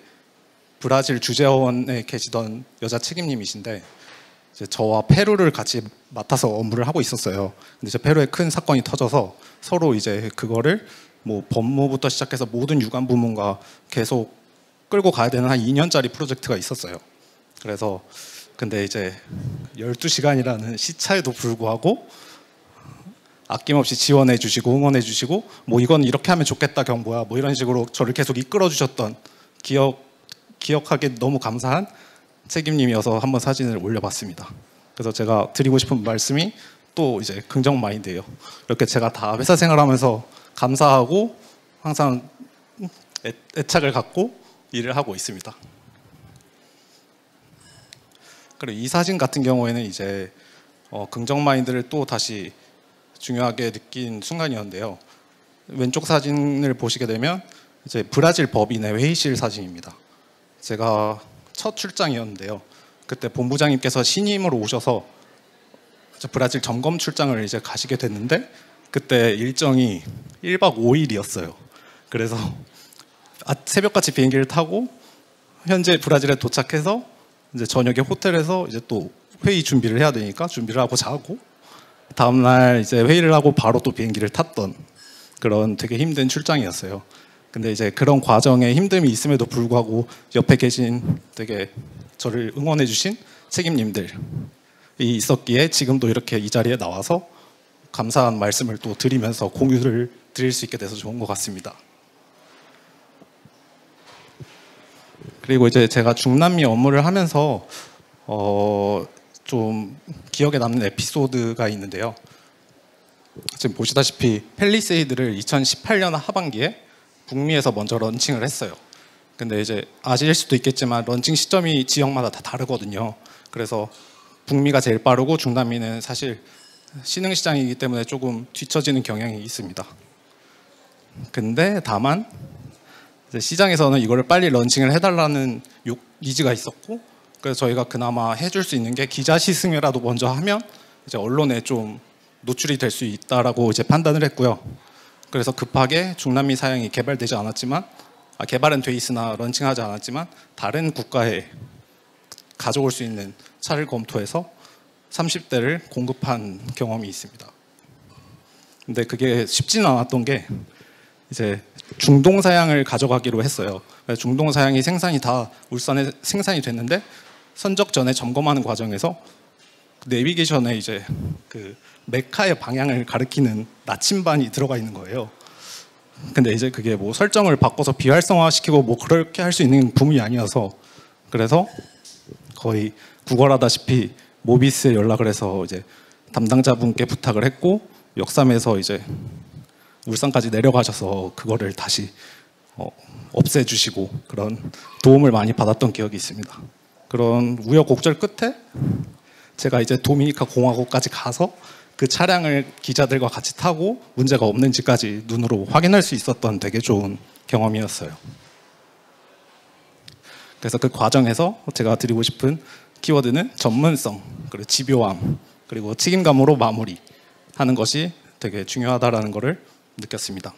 브라질 주재원에 계시던 여자 책임님이신데 이제 저와 페루를 같이 맡아서 업무를 하고 있었어요. 근데 이제 페루에 큰 사건이 터져서 서로 이제 그거를 뭐 법무부터 시작해서 모든 유관 부문과 계속 끌고 가야 되는 한 2년짜리 프로젝트가 있었어요. 그래서 근데 이제 12시간이라는 시차에도 불구하고 아낌없이 지원해 주시고 응원해 주시고 뭐 이건 이렇게 하면 좋겠다 경보야 뭐 이런 식으로 저를 계속 이끌어 주셨던 기억하기 너무 감사한 책임님이어서 한번 사진을 올려봤습니다. 그래서 제가 드리고 싶은 말씀이 또 이제 긍정 마인드예요. 이렇게 제가 다 회사 생활하면서 감사하고 항상 애착을 갖고 일을 하고 있습니다. 그리고 이 사진 같은 경우에는 이제 긍정 마인드를 또 다시 중요하게 느낀 순간이었는데요. 왼쪽 사진을 보시게 되면 이제 브라질 법인의 회의실 사진입니다. 제가 첫 출장이었는데요. 그때 본부장님께서 신임으로 오셔서 브라질 점검 출장을 이제 가시게 됐는데 그때 일정이 1박 5일이었어요. 그래서 새벽같이 비행기를 타고 현재 브라질에 도착해서 이제 저녁에 호텔에서 이제 또 회의 준비를 해야 되니까 준비를 하고 자고 다음날 이제 회의를 하고 바로 또 비행기를 탔던 그런 되게 힘든 출장이었어요. 근데 이제 그런 과정에 힘듦이 있음에도 불구하고 옆에 계신 되게 저를 응원해 주신 책임님들이 있었기에 지금도 이렇게 이 자리에 나와서 감사한 말씀을 또 드리면서 공유를 드릴 수 있게 돼서 좋은 것 같습니다. 그리고 이제 제가 중남미 업무를 하면서 좀 기억에 남는 에피소드가 있는데요. 지금 보시다시피 팰리세이드를 2018년 하반기에 북미에서 먼저 런칭을 했어요. 근데 이제 아실 수도 있겠지만 런칭 시점이 지역마다 다 다르거든요. 그래서 북미가 제일 빠르고 중남미는 사실 신흥시장이기 때문에 조금 뒤처지는 경향이 있습니다. 근데 다만 이제 시장에서는 이거를 빨리 런칭을 해달라는 니즈가 있었고 그래서 저희가 그나마 해줄 수 있는 게 기자 시승회라도 먼저 하면 이제 언론에 좀 노출이 될 수 있다라고 이제 판단을 했고요. 그래서 급하게 중남미 사양이 개발되지 않았지만 개발은 돼 있으나 런칭하지 않았지만 다른 국가에 가져올 수 있는 차를 검토해서 30대를 공급한 경험이 있습니다. 근데 그게 쉽지는 않았던 게 이제 중동 사양을 가져가기로 했어요. 중동 사양이 생산이 다 울산에 생산이 됐는데 선적 전에 점검하는 과정에서 내비게이션에 이제 그 메카의 방향을 가리키는 나침반이 들어가 있는 거예요. 근데 이제 그게 뭐 설정을 바꿔서 비활성화시키고 뭐 그렇게 할 수 있는 부분이 아니어서 그래서 거의 구걸하다시피 모비스에 연락을 해서 이제 담당자분께 부탁을 했고 역삼에서 이제 울산까지 내려가셔서 그거를 다시 없애주시고 그런 도움을 많이 받았던 기억이 있습니다. 그런 우여곡절 끝에 제가 이제 도미니카 공화국까지 가서 그 차량을 기자들과 같이 타고 문제가 없는지까지 눈으로 확인할 수 있었던 되게 좋은 경험이었어요. 그래서 그 과정에서 제가 드리고 싶은 키워드는 전문성, 그리고 집요함, 그리고 책임감으로 마무리하는 것이 되게 중요하다라는 것을 느꼈습니다.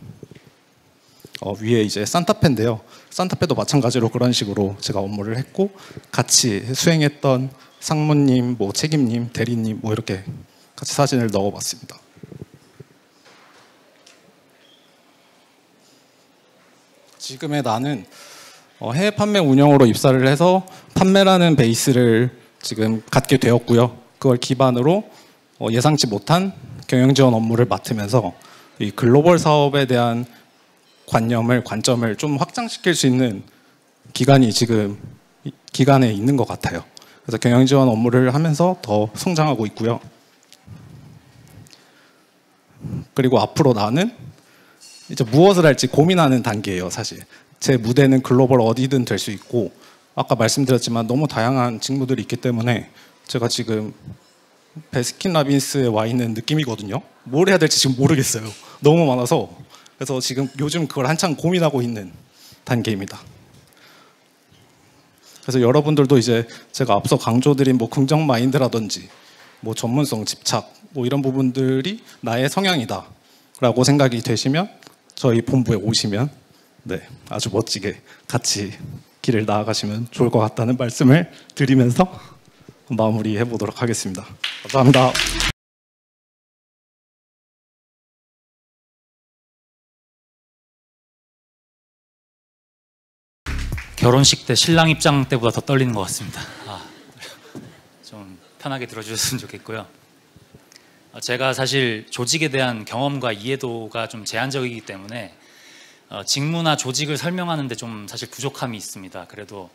위에 이제 산타페인데요. 산타페도 마찬가지로 그런 식으로 제가 업무를 했고 같이 수행했던 상무님, 뭐 책임님, 대리님 뭐 이렇게 같이 사진을 넣어봤습니다. 지금의 나는 해외 판매 운영으로 입사를 해서 판매라는 베이스를 지금 갖게 되었고요. 그걸 기반으로 예상치 못한 경영 지원 업무를 맡으면서 이 글로벌 사업에 대한 관점을 좀 확장시킬 수 있는 기간이 지금 기간에 있는 것 같아요. 그래서 경영 지원 업무를 하면서 더 성장하고 있고요. 그리고 앞으로 나는 이제 무엇을 할지 고민하는 단계예요, 사실. 제 무대는 글로벌 어디든 될 수 있고 아까 말씀드렸지만 너무 다양한 직무들이 있기 때문에 제가 지금 베스킨라빈스에 와 있는 느낌이거든요. 뭘 해야 될지 지금 모르겠어요. 너무 많아서. 그래서 지금 요즘 그걸 한창 고민하고 있는 단계입니다. 그래서 여러분들도 이제 제가 앞서 강조드린 뭐 긍정 마인드라든지 뭐 전문성, 집착 뭐 이런 부분들이 나의 성향이다 라고 생각이 되시면 저희 본부에 오시면 네, 아주 멋지게 같이 길을 나아가시면 좋을 것 같다는 말씀을 드리면서 마무리해 보도록 하겠습니다. 감사합니다. 결혼식 때 신랑 입장 때보다 더 떨리는 것 같습니다. 좀 편하게 들어주셨으면 좋겠고요. 제가 사실 조직에 대한 경험과 이해도가 좀 제한적이기 때문에 직무나 조직을 설명하는데 좀 사실 부족함이 있습니다. 그래도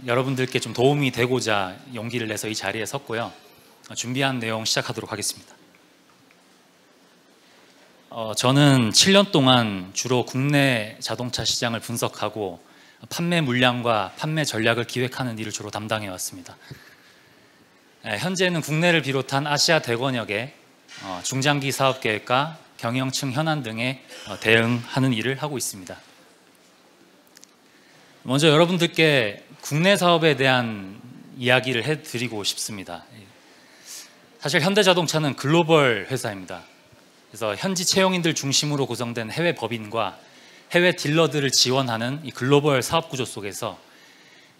여러분들께 좀 도움이 되고자 용기를 내서 이 자리에 섰고요. 준비한 내용 시작하도록 하겠습니다. 저는 7년 동안 주로 국내 자동차 시장을 분석하고 판매 물량과 판매 전략을 기획하는 일을 주로 담당해 왔습니다. 현재는 국내를 비롯한 아시아 대권역의 중장기 사업 계획과 경영층 현안 등에 대응하는 일을 하고 있습니다. 먼저 여러분들께 국내 사업에 대한 이야기를 해드리고 싶습니다. 사실 현대자동차는 글로벌 회사입니다. 그래서 현지 채용인들 중심으로 구성된 해외 법인과 해외 딜러들을 지원하는 이 글로벌 사업 구조 속에서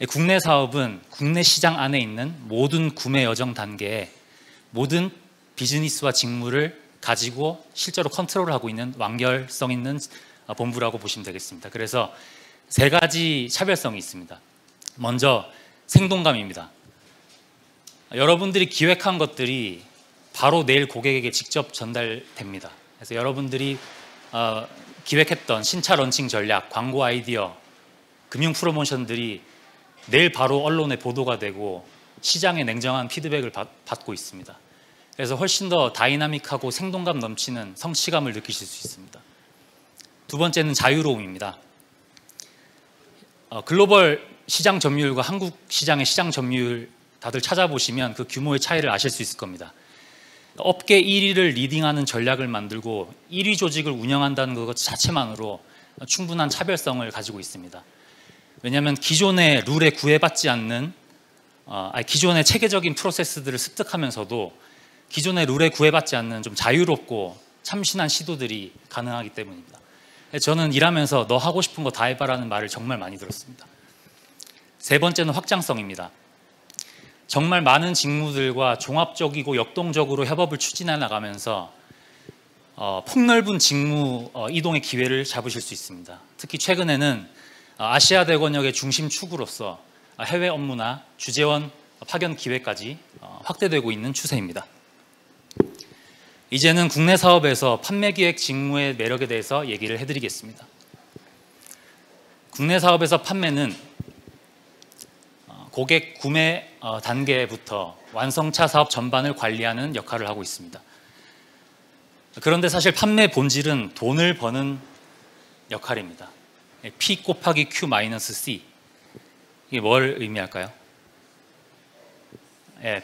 국내 사업은 국내 시장 안에 있는 모든 구매 여정 단계에 모든 비즈니스와 직무를 가지고 실제로 컨트롤을 하고 있는 완결성 있는 본부라고 보시면 되겠습니다. 그래서 세 가지 차별성이 있습니다. 먼저 생동감입니다. 여러분들이 기획한 것들이 바로 내일 고객에게 직접 전달됩니다. 그래서 여러분들이 기획했던 신차 런칭 전략, 광고 아이디어, 금융 프로모션들이 내일 바로 언론에 보도가 되고 시장에 냉정한 피드백을 받고 있습니다. 그래서 훨씬 더 다이나믹하고 생동감 넘치는 성취감을 느끼실 수 있습니다. 두 번째는 자유로움입니다. 글로벌 시장 점유율과 한국 시장의 시장 점유율 다들 찾아보시면 그 규모의 차이를 아실 수 있을 겁니다. 업계 1위를 리딩하는 전략을 만들고 1위 조직을 운영한다는 것 자체만으로 충분한 차별성을 가지고 있습니다. 왜냐하면 기존의 룰에 구애받지 않는 기존의 체계적인 프로세스들을 습득하면서도 기존의 룰에 구애받지 않는 좀 자유롭고 참신한 시도들이 가능하기 때문입니다. 저는 일하면서 너 하고 싶은 거 다 해봐라는 말을 정말 많이 들었습니다. 세 번째는 확장성입니다. 정말 많은 직무들과 종합적이고 역동적으로 협업을 추진해 나가면서 폭넓은 직무 이동의 기회를 잡으실 수 있습니다. 특히 최근에는 아시아 대권역의 중심 축으로서 해외 업무나 주재원 파견 기회까지 확대되고 있는 추세입니다. 이제는 국내 사업에서 판매 기획 직무의 매력에 대해서 얘기를 해드리겠습니다. 국내 사업에서 판매는 고객 구매 단계부터 완성차 사업 전반을 관리하는 역할을 하고 있습니다. 그런데 사실 판매 본질은 돈을 버는 역할입니다. P 곱하기 Q 마이너스 C, 이게 뭘 의미할까요?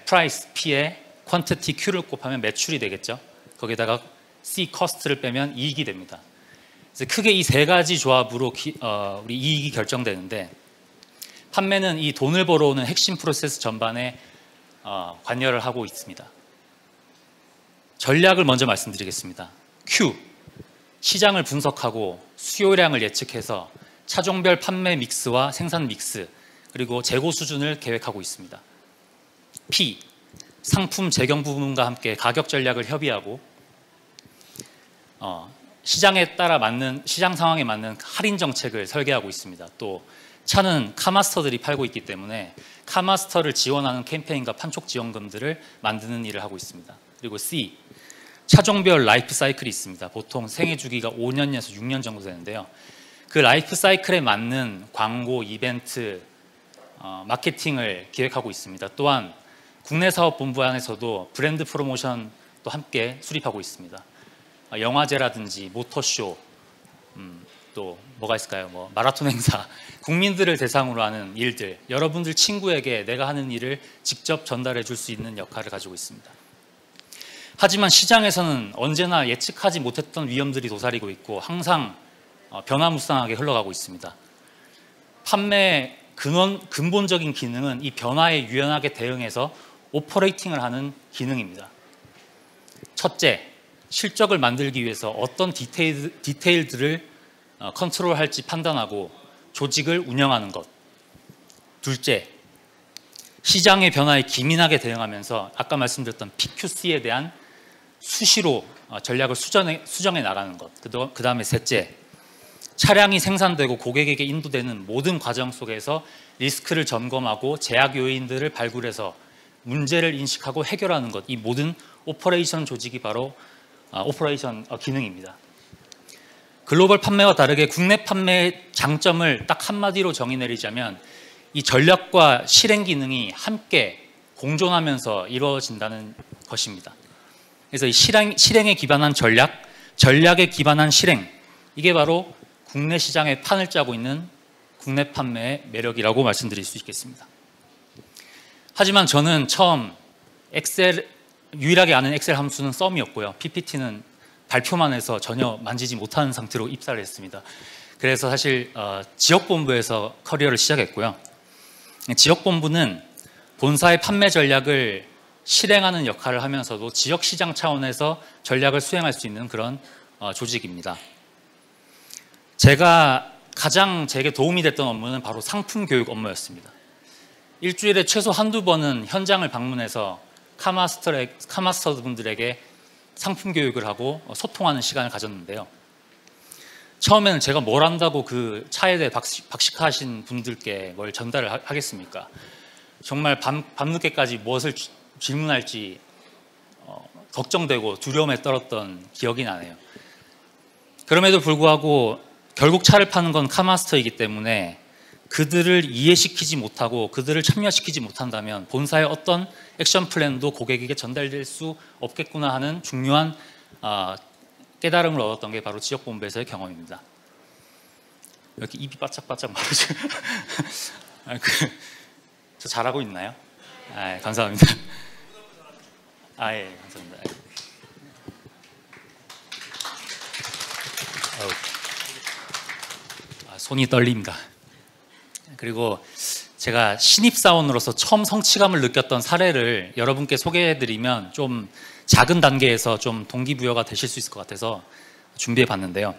price P에 quantity Q를 곱하면 매출이 되겠죠. 거기다가 C cost를 빼면 이익이 됩니다. 그래서 크게 이 세 가지 조합으로 우리 이익이 결정되는데, 판매는 이 돈을 벌어오는 핵심 프로세스 전반에 관여를 하고 있습니다. 전략을 먼저 말씀드리겠습니다. Q, 시장을 분석하고 수요량을 예측해서 차종별 판매 믹스와 생산 믹스, 그리고 재고 수준을 계획하고 있습니다. P, 상품 재경 부분과 함께 가격 전략을 협의하고 시장에 따라 맞는, 시장 상황에 맞는 할인 정책을 설계하고 있습니다. 또 차는 카마스터들이 팔고 있기 때문에 카마스터를 지원하는 캠페인과 판촉 지원금들을 만드는 일을 하고 있습니다. 그리고 C, 차종별 라이프 사이클이 있습니다. 보통 생애 주기가 5년에서 6년 정도 되는데요. 그 라이프 사이클에 맞는 광고, 이벤트, 마케팅을 기획하고 있습니다. 또한 국내 사업 본부 안에서도 브랜드 프로모션도 함께 수립하고 있습니다. 영화제라든지 모터쇼, 또 뭐가 있을까요? 뭐 마라톤 행사, 국민들을 대상으로 하는 일들, 여러분들 친구에게 내가 하는 일을 직접 전달해 줄 수 있는 역할을 가지고 있습니다. 하지만 시장에서는 언제나 예측하지 못했던 위험들이 도사리고 있고 항상 변화무쌍하게 흘러가고 있습니다. 판매의 근본적인 기능은 이 변화에 유연하게 대응해서 오퍼레이팅을 하는 기능입니다. 첫째, 실적을 만들기 위해서 어떤 디테일들을 컨트롤할지 판단하고 조직을 운영하는 것. 둘째, 시장의 변화에 기민하게 대응하면서 아까 말씀드렸던 PQC에 대한 수시로 전략을 수정해 나가는 것. 그 다음에 셋째, 차량이 생산되고 고객에게 인도되는 모든 과정 속에서 리스크를 점검하고 제약 요인들을 발굴해서 문제를 인식하고 해결하는 것. 이 모든 오퍼레이션 조직이 바로 오퍼레이션 기능입니다. 글로벌 판매와 다르게 국내 판매의 장점을 딱 한마디로 정의 내리자면 이 전략과 실행 기능이 함께 공존하면서 이루어진다는 것입니다. 그래서 이 실행에 기반한 전략, 전략에 기반한 실행, 이게 바로 국내 시장에 판을 짜고 있는 국내 판매의 매력이라고 말씀드릴 수 있겠습니다. 하지만 저는 처음 유일하게 아는 엑셀 함수는 썸이었고요. PPT는 발표만 해서 전혀 만지지 못하는 상태로 입사를 했습니다. 그래서 사실 지역본부에서 커리어를 시작했고요. 지역본부는 본사의 판매 전략을 실행하는 역할을 하면서도 지역시장 차원에서 전략을 수행할 수 있는 그런 조직입니다. 제가 가장 제게 도움이 됐던 업무는 바로 상품 교육 업무였습니다. 일주일에 최소 한두 번은 현장을 방문해서 카마스터분들에게 상품 교육을 하고 소통하는 시간을 가졌는데요. 처음에는 제가 뭘 안다고 그 차에 대해 박식하신 분들께 뭘 전달을 하겠습니까? 정말 밤늦게까지 무엇을 질문할지 걱정되고 두려움에 떨었던 기억이 나네요. 그럼에도 불구하고 결국 차를 파는 건 카마스터이기 때문에 그들을 이해시키지 못하고 그들을 참여시키지 못한다면 본사의 어떤 액션 플랜도 고객에게 전달될 수 없겠구나 하는 중요한 깨달음을 얻었던 게 바로 지역본부에서의 경험입니다. 이렇게 입이 바짝바짝 마르죠. 저 잘하고 있나요? 감사합니다. 예, 감사합니다. 손이 떨립니다. 그리고 제가 신입사원으로서 처음 성취감을 느꼈던 사례를 여러분께 소개해드리면 좀 작은 단계에서 좀 동기부여가 되실 수 있을 것 같아서 준비해 봤는데요.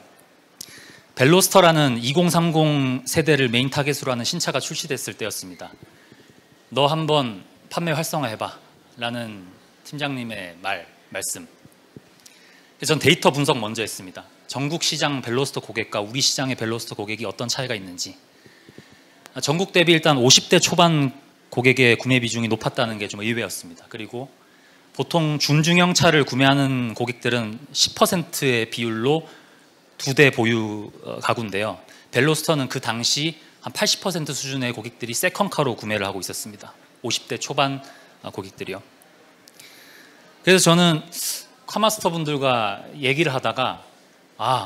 벨로스터라는 2030 세대를 메인 타겟으로 하는 신차가 출시됐을 때였습니다. 너 한번 판매 활성화해봐 라는 팀장님의 말씀. 그래서 전 데이터 분석 먼저 했습니다. 전국 시장 벨로스터 고객과 우리 시장의 벨로스터 고객이 어떤 차이가 있는지. 전국 대비 일단 50대 초반 고객의 구매 비중이 높았다는 게 좀 의외였습니다. 그리고 보통 준중형 차를 구매하는 고객들은 10%의 비율로 2대 보유 가구인데요. 벨로스터는 그 당시 한 80% 수준의 고객들이 세컨카로 구매를 하고 있었습니다. 50대 초반 고객들이요. 그래서 저는 카마스터 분들과 얘기를 하다가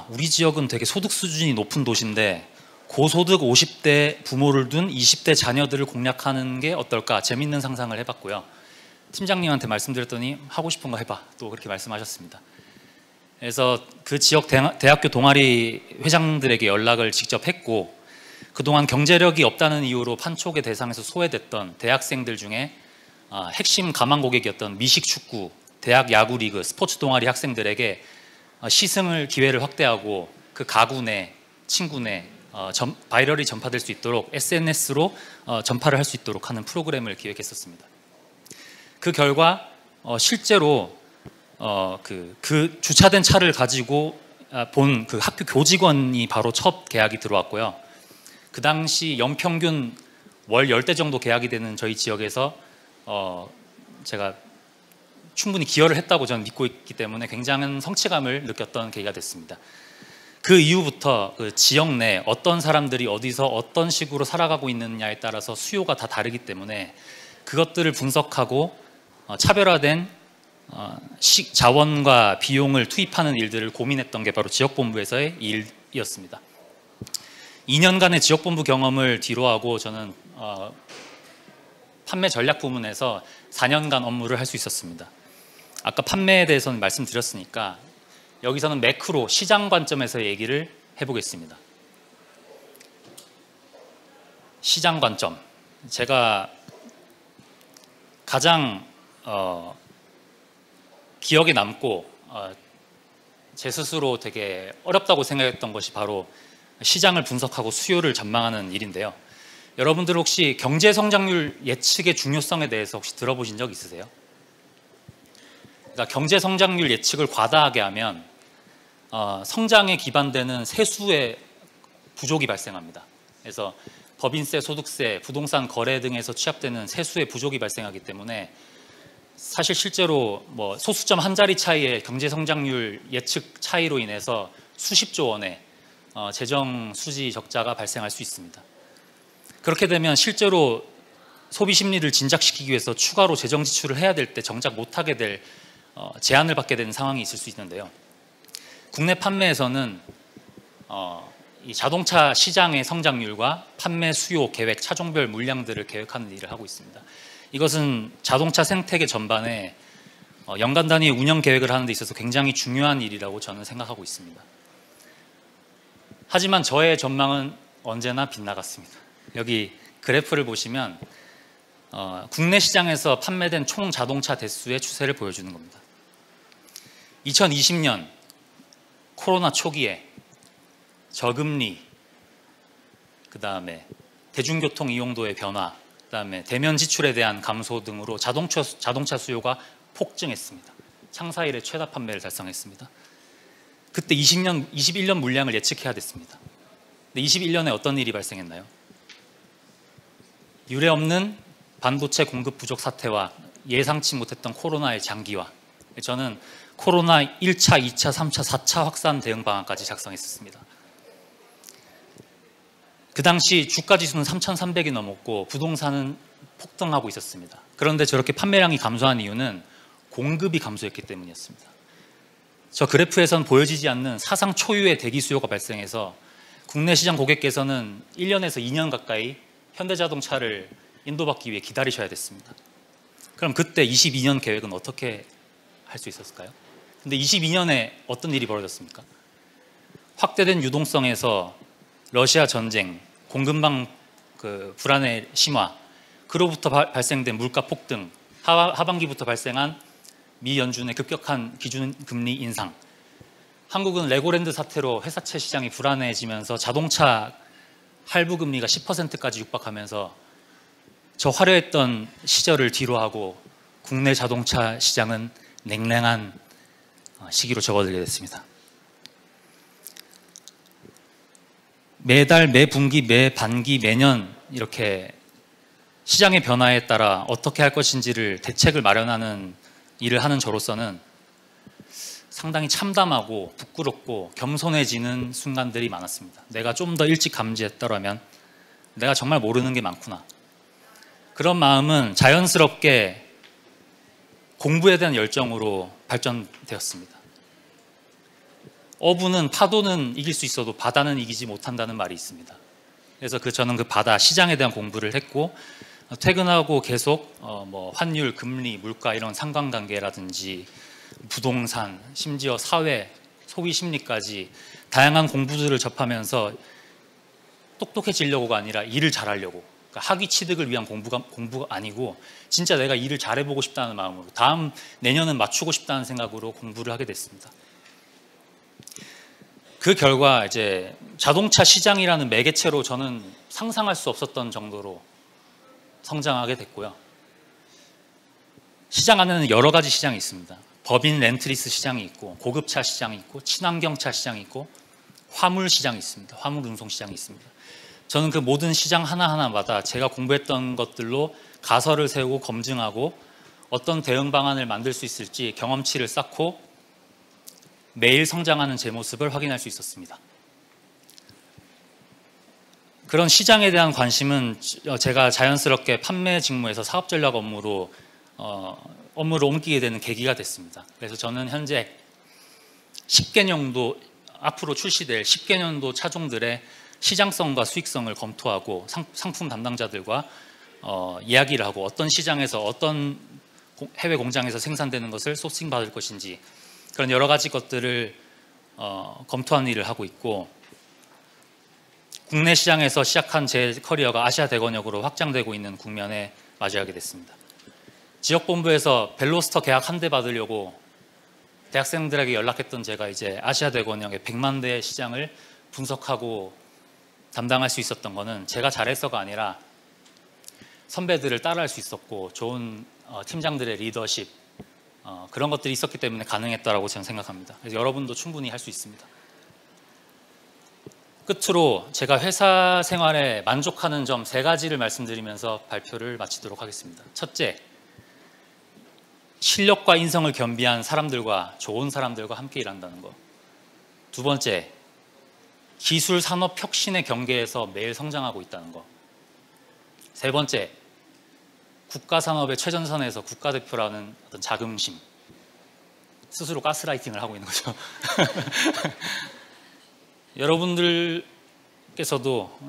우리 지역은 되게 소득 수준이 높은 도시인데 고소득 50대 부모를 둔 20대 자녀들을 공략하는 게 어떨까 재밌는 상상을 해봤고요. 팀장님한테 말씀드렸더니 하고 싶은 거 해봐 또 그렇게 말씀하셨습니다. 그래서 그 지역 대학교 동아리 회장들에게 연락을 직접 했고 그동안 경제력이 없다는 이유로 판촉의 대상에서 소외됐던 대학생들 중에 핵심 가망 고객이었던 미식축구, 대학 야구리그, 스포츠 동아리 학생들에게 시승을 기회를 확대하고 그 가구 내, 친구 내 바이럴이 전파될 수 있도록 SNS로 전파를 할 수 있도록 하는 프로그램을 기획했었습니다. 그 결과 실제로 그 주차된 차를 가지고 본 그 학교 교직원이 바로 첫 계약이 들어왔고요. 그 당시 연평균 월 10대 정도 계약이 되는 저희 지역에서 제가 충분히 기여를 했다고 저는 믿고 있기 때문에 굉장한 성취감을 느꼈던 계기가 됐습니다. 그 이후부터 그 지역 내 어떤 사람들이 어디서 어떤 식으로 살아가고 있느냐에 따라서 수요가 다 다르기 때문에 그것들을 분석하고 차별화된 자원과 비용을 투입하는 일들을 고민했던 게 바로 지역본부에서의 일이었습니다. 2년간의 지역본부 경험을 뒤로하고 저는 판매 전략 부문에서 4년간 업무를 할 수 있었습니다. 아까 판매에 대해서는 말씀드렸으니까 여기서는 매크로 시장 관점에서 얘기를 해보겠습니다. 시장 관점. 제가 가장 기억에 남고 제 스스로 되게 어렵다고 생각했던 것이 바로 시장을 분석하고 수요를 전망하는 일인데요. 여러분들 혹시 경제 성장률 예측의 중요성에 대해서 혹시 들어보신 적 있으세요? 그러니까 경제 성장률 예측을 과다하게 하면 성장에 기반되는 세수의 부족이 발생합니다. 그래서 법인세, 소득세, 부동산 거래 등에서 취합되는 세수의 부족이 발생하기 때문에 사실 실제로 뭐 소수점 한 자리 차이의 경제 성장률 예측 차이로 인해서 수십조 원의 재정 수지 적자가 발생할 수 있습니다. 그렇게 되면 실제로 소비 심리를 진작시키기 위해서 추가로 재정 지출을 해야 될 때 정작 못하게 될 제한을 받게 되는 상황이 있을 수 있는데요. 국내 판매에서는 이 자동차 시장의 성장률과 판매 수요 계획, 차종별 물량들을 계획하는 일을 하고 있습니다. 이것은 자동차 생태계 전반에 연간 단위 운영 계획을 하는 데 있어서 굉장히 중요한 일이라고 저는 생각하고 있습니다. 하지만 저의 전망은 언제나 빗나갔습니다. 여기 그래프를 보시면 국내 시장에서 판매된 총 자동차 대수의 추세를 보여주는 겁니다. 2020년 코로나 초기에 저금리, 그 다음에 대중교통 이용도의 변화, 그 다음에 대면 지출에 대한 감소 등으로 자동차 수요가 폭증했습니다. 창사 이래 최다 판매를 달성했습니다. 그때 21년 물량을 예측해야 됐습니다. 근데 21년에 어떤 일이 발생했나요? 유례없는 반도체 공급 부족 사태와 예상치 못했던 코로나의 장기화. 저는 코로나 1차, 2차, 3차, 4차 확산 대응 방안까지 작성했었습니다. 그 당시 주가 지수는 3,300이 넘었고 부동산은 폭등하고 있었습니다. 그런데 저렇게 판매량이 감소한 이유는 공급이 감소했기 때문이었습니다. 저 그래프에선 보여지지 않는 사상 초유의 대기 수요가 발생해서 국내 시장 고객께서는 1년에서 2년 가까이 현대자동차를 인도받기 위해 기다리셔야 됐습니다. 그럼 그때 22년 계획은 어떻게 할 수 있었을까요? 근데 22년에 어떤 일이 벌어졌습니까? 확대된 유동성에서 러시아 전쟁, 공급망 불안의 심화, 그로부터 발생된 물가 폭등, 하반기부터 발생한 미 연준의 급격한 기준금리 인상, 한국은 레고랜드 사태로 회사채 시장이 불안해지면서 자동차 할부금리가 10%까지 육박하면서 저 화려했던 시절을 뒤로하고 국내 자동차 시장은 냉랭한 시기로 접어들게 됐습니다. 매달, 매 분기, 매 반기, 매년 이렇게 시장의 변화에 따라 어떻게 할 것인지를 대책을 마련하는 일을 하는 저로서는 상당히 참담하고 부끄럽고 겸손해지는 순간들이 많았습니다. 내가 좀 더 일찍 감지했더라면 내가 정말 모르는 게 많구나. 그런 마음은 자연스럽게 공부에 대한 열정으로 발전되었습니다. 어부는 파도는 이길 수 있어도 바다는 이기지 못한다는 말이 있습니다. 그래서 저는 그 바다 시장에 대한 공부를 했고 퇴근하고 계속 뭐 환율, 금리, 물가 이런 상관관계라든지 부동산, 심지어 사회, 소비 심리까지 다양한 공부들을 접하면서 똑똑해지려고가 아니라 일을 잘하려고, 그러니까 학위 취득을 위한 공부가 아니고 진짜 내가 일을 잘해보고 싶다는 마음으로 다음 내년은 맞추고 싶다는 생각으로 공부를 하게 됐습니다. 그 결과 이제 자동차 시장이라는 매개체로 저는 상상할 수 없었던 정도로 성장하게 됐고요. 시장 안에는 여러 가지 시장이 있습니다. 법인 렌트리스 시장이 있고 고급차 시장이 있고 친환경차 시장이 있고 화물 시장이 있습니다. 화물 운송 시장이 있습니다. 저는 그 모든 시장 하나하나마다 제가 공부했던 것들로 가설을 세우고 검증하고 어떤 대응 방안을 만들 수 있을지 경험치를 쌓고 매일 성장하는 제 모습을 확인할 수 있었습니다. 그런 시장에 대한 관심은 제가 자연스럽게 판매 직무에서 사업 전략 업무로 옮기게 되는 계기가 됐습니다. 그래서 저는 현재 10개년도 앞으로 출시될 10개년도 차종들의 시장성과 수익성을 검토하고 상품 담당자들과 이야기를 하고 어떤 시장에서 어떤 해외 공장에서 생산되는 것을 소싱 받을 것인지 그런 여러 가지 것들을 검토하는 일을 하고 있고, 국내 시장에서 시작한 제 커리어가 아시아 대건역으로 확장되고 있는 국면에 맞이하게 됐습니다. 지역본부에서 벨로스터 계약 한 대 받으려고 대학생들에게 연락했던 제가 이제 아시아 대건역의 100만 대 시장을 분석하고 담당할 수 있었던 거는 제가 잘해서가 아니라 선배들을 따라할 수 있었고 좋은 팀장들의 리더십 그런 것들이 있었기 때문에 가능했다라고 저는 생각합니다. 그래서 여러분도 충분히 할 수 있습니다. 끝으로 제가 회사 생활에 만족하는 점 3가지를 말씀드리면서 발표를 마치도록 하겠습니다. 첫째, 실력과 인성을 겸비한 사람들과 좋은 사람들과 함께 일한다는 것. 두 번째, 기술 산업 혁신의 경계에서 매일 성장하고 있다는 것. 세 번째, 국가 산업의 최전선에서 국가대표라는 어떤 자긍심. 스스로 가스라이팅을 하고 있는 거죠. 여러분들께서도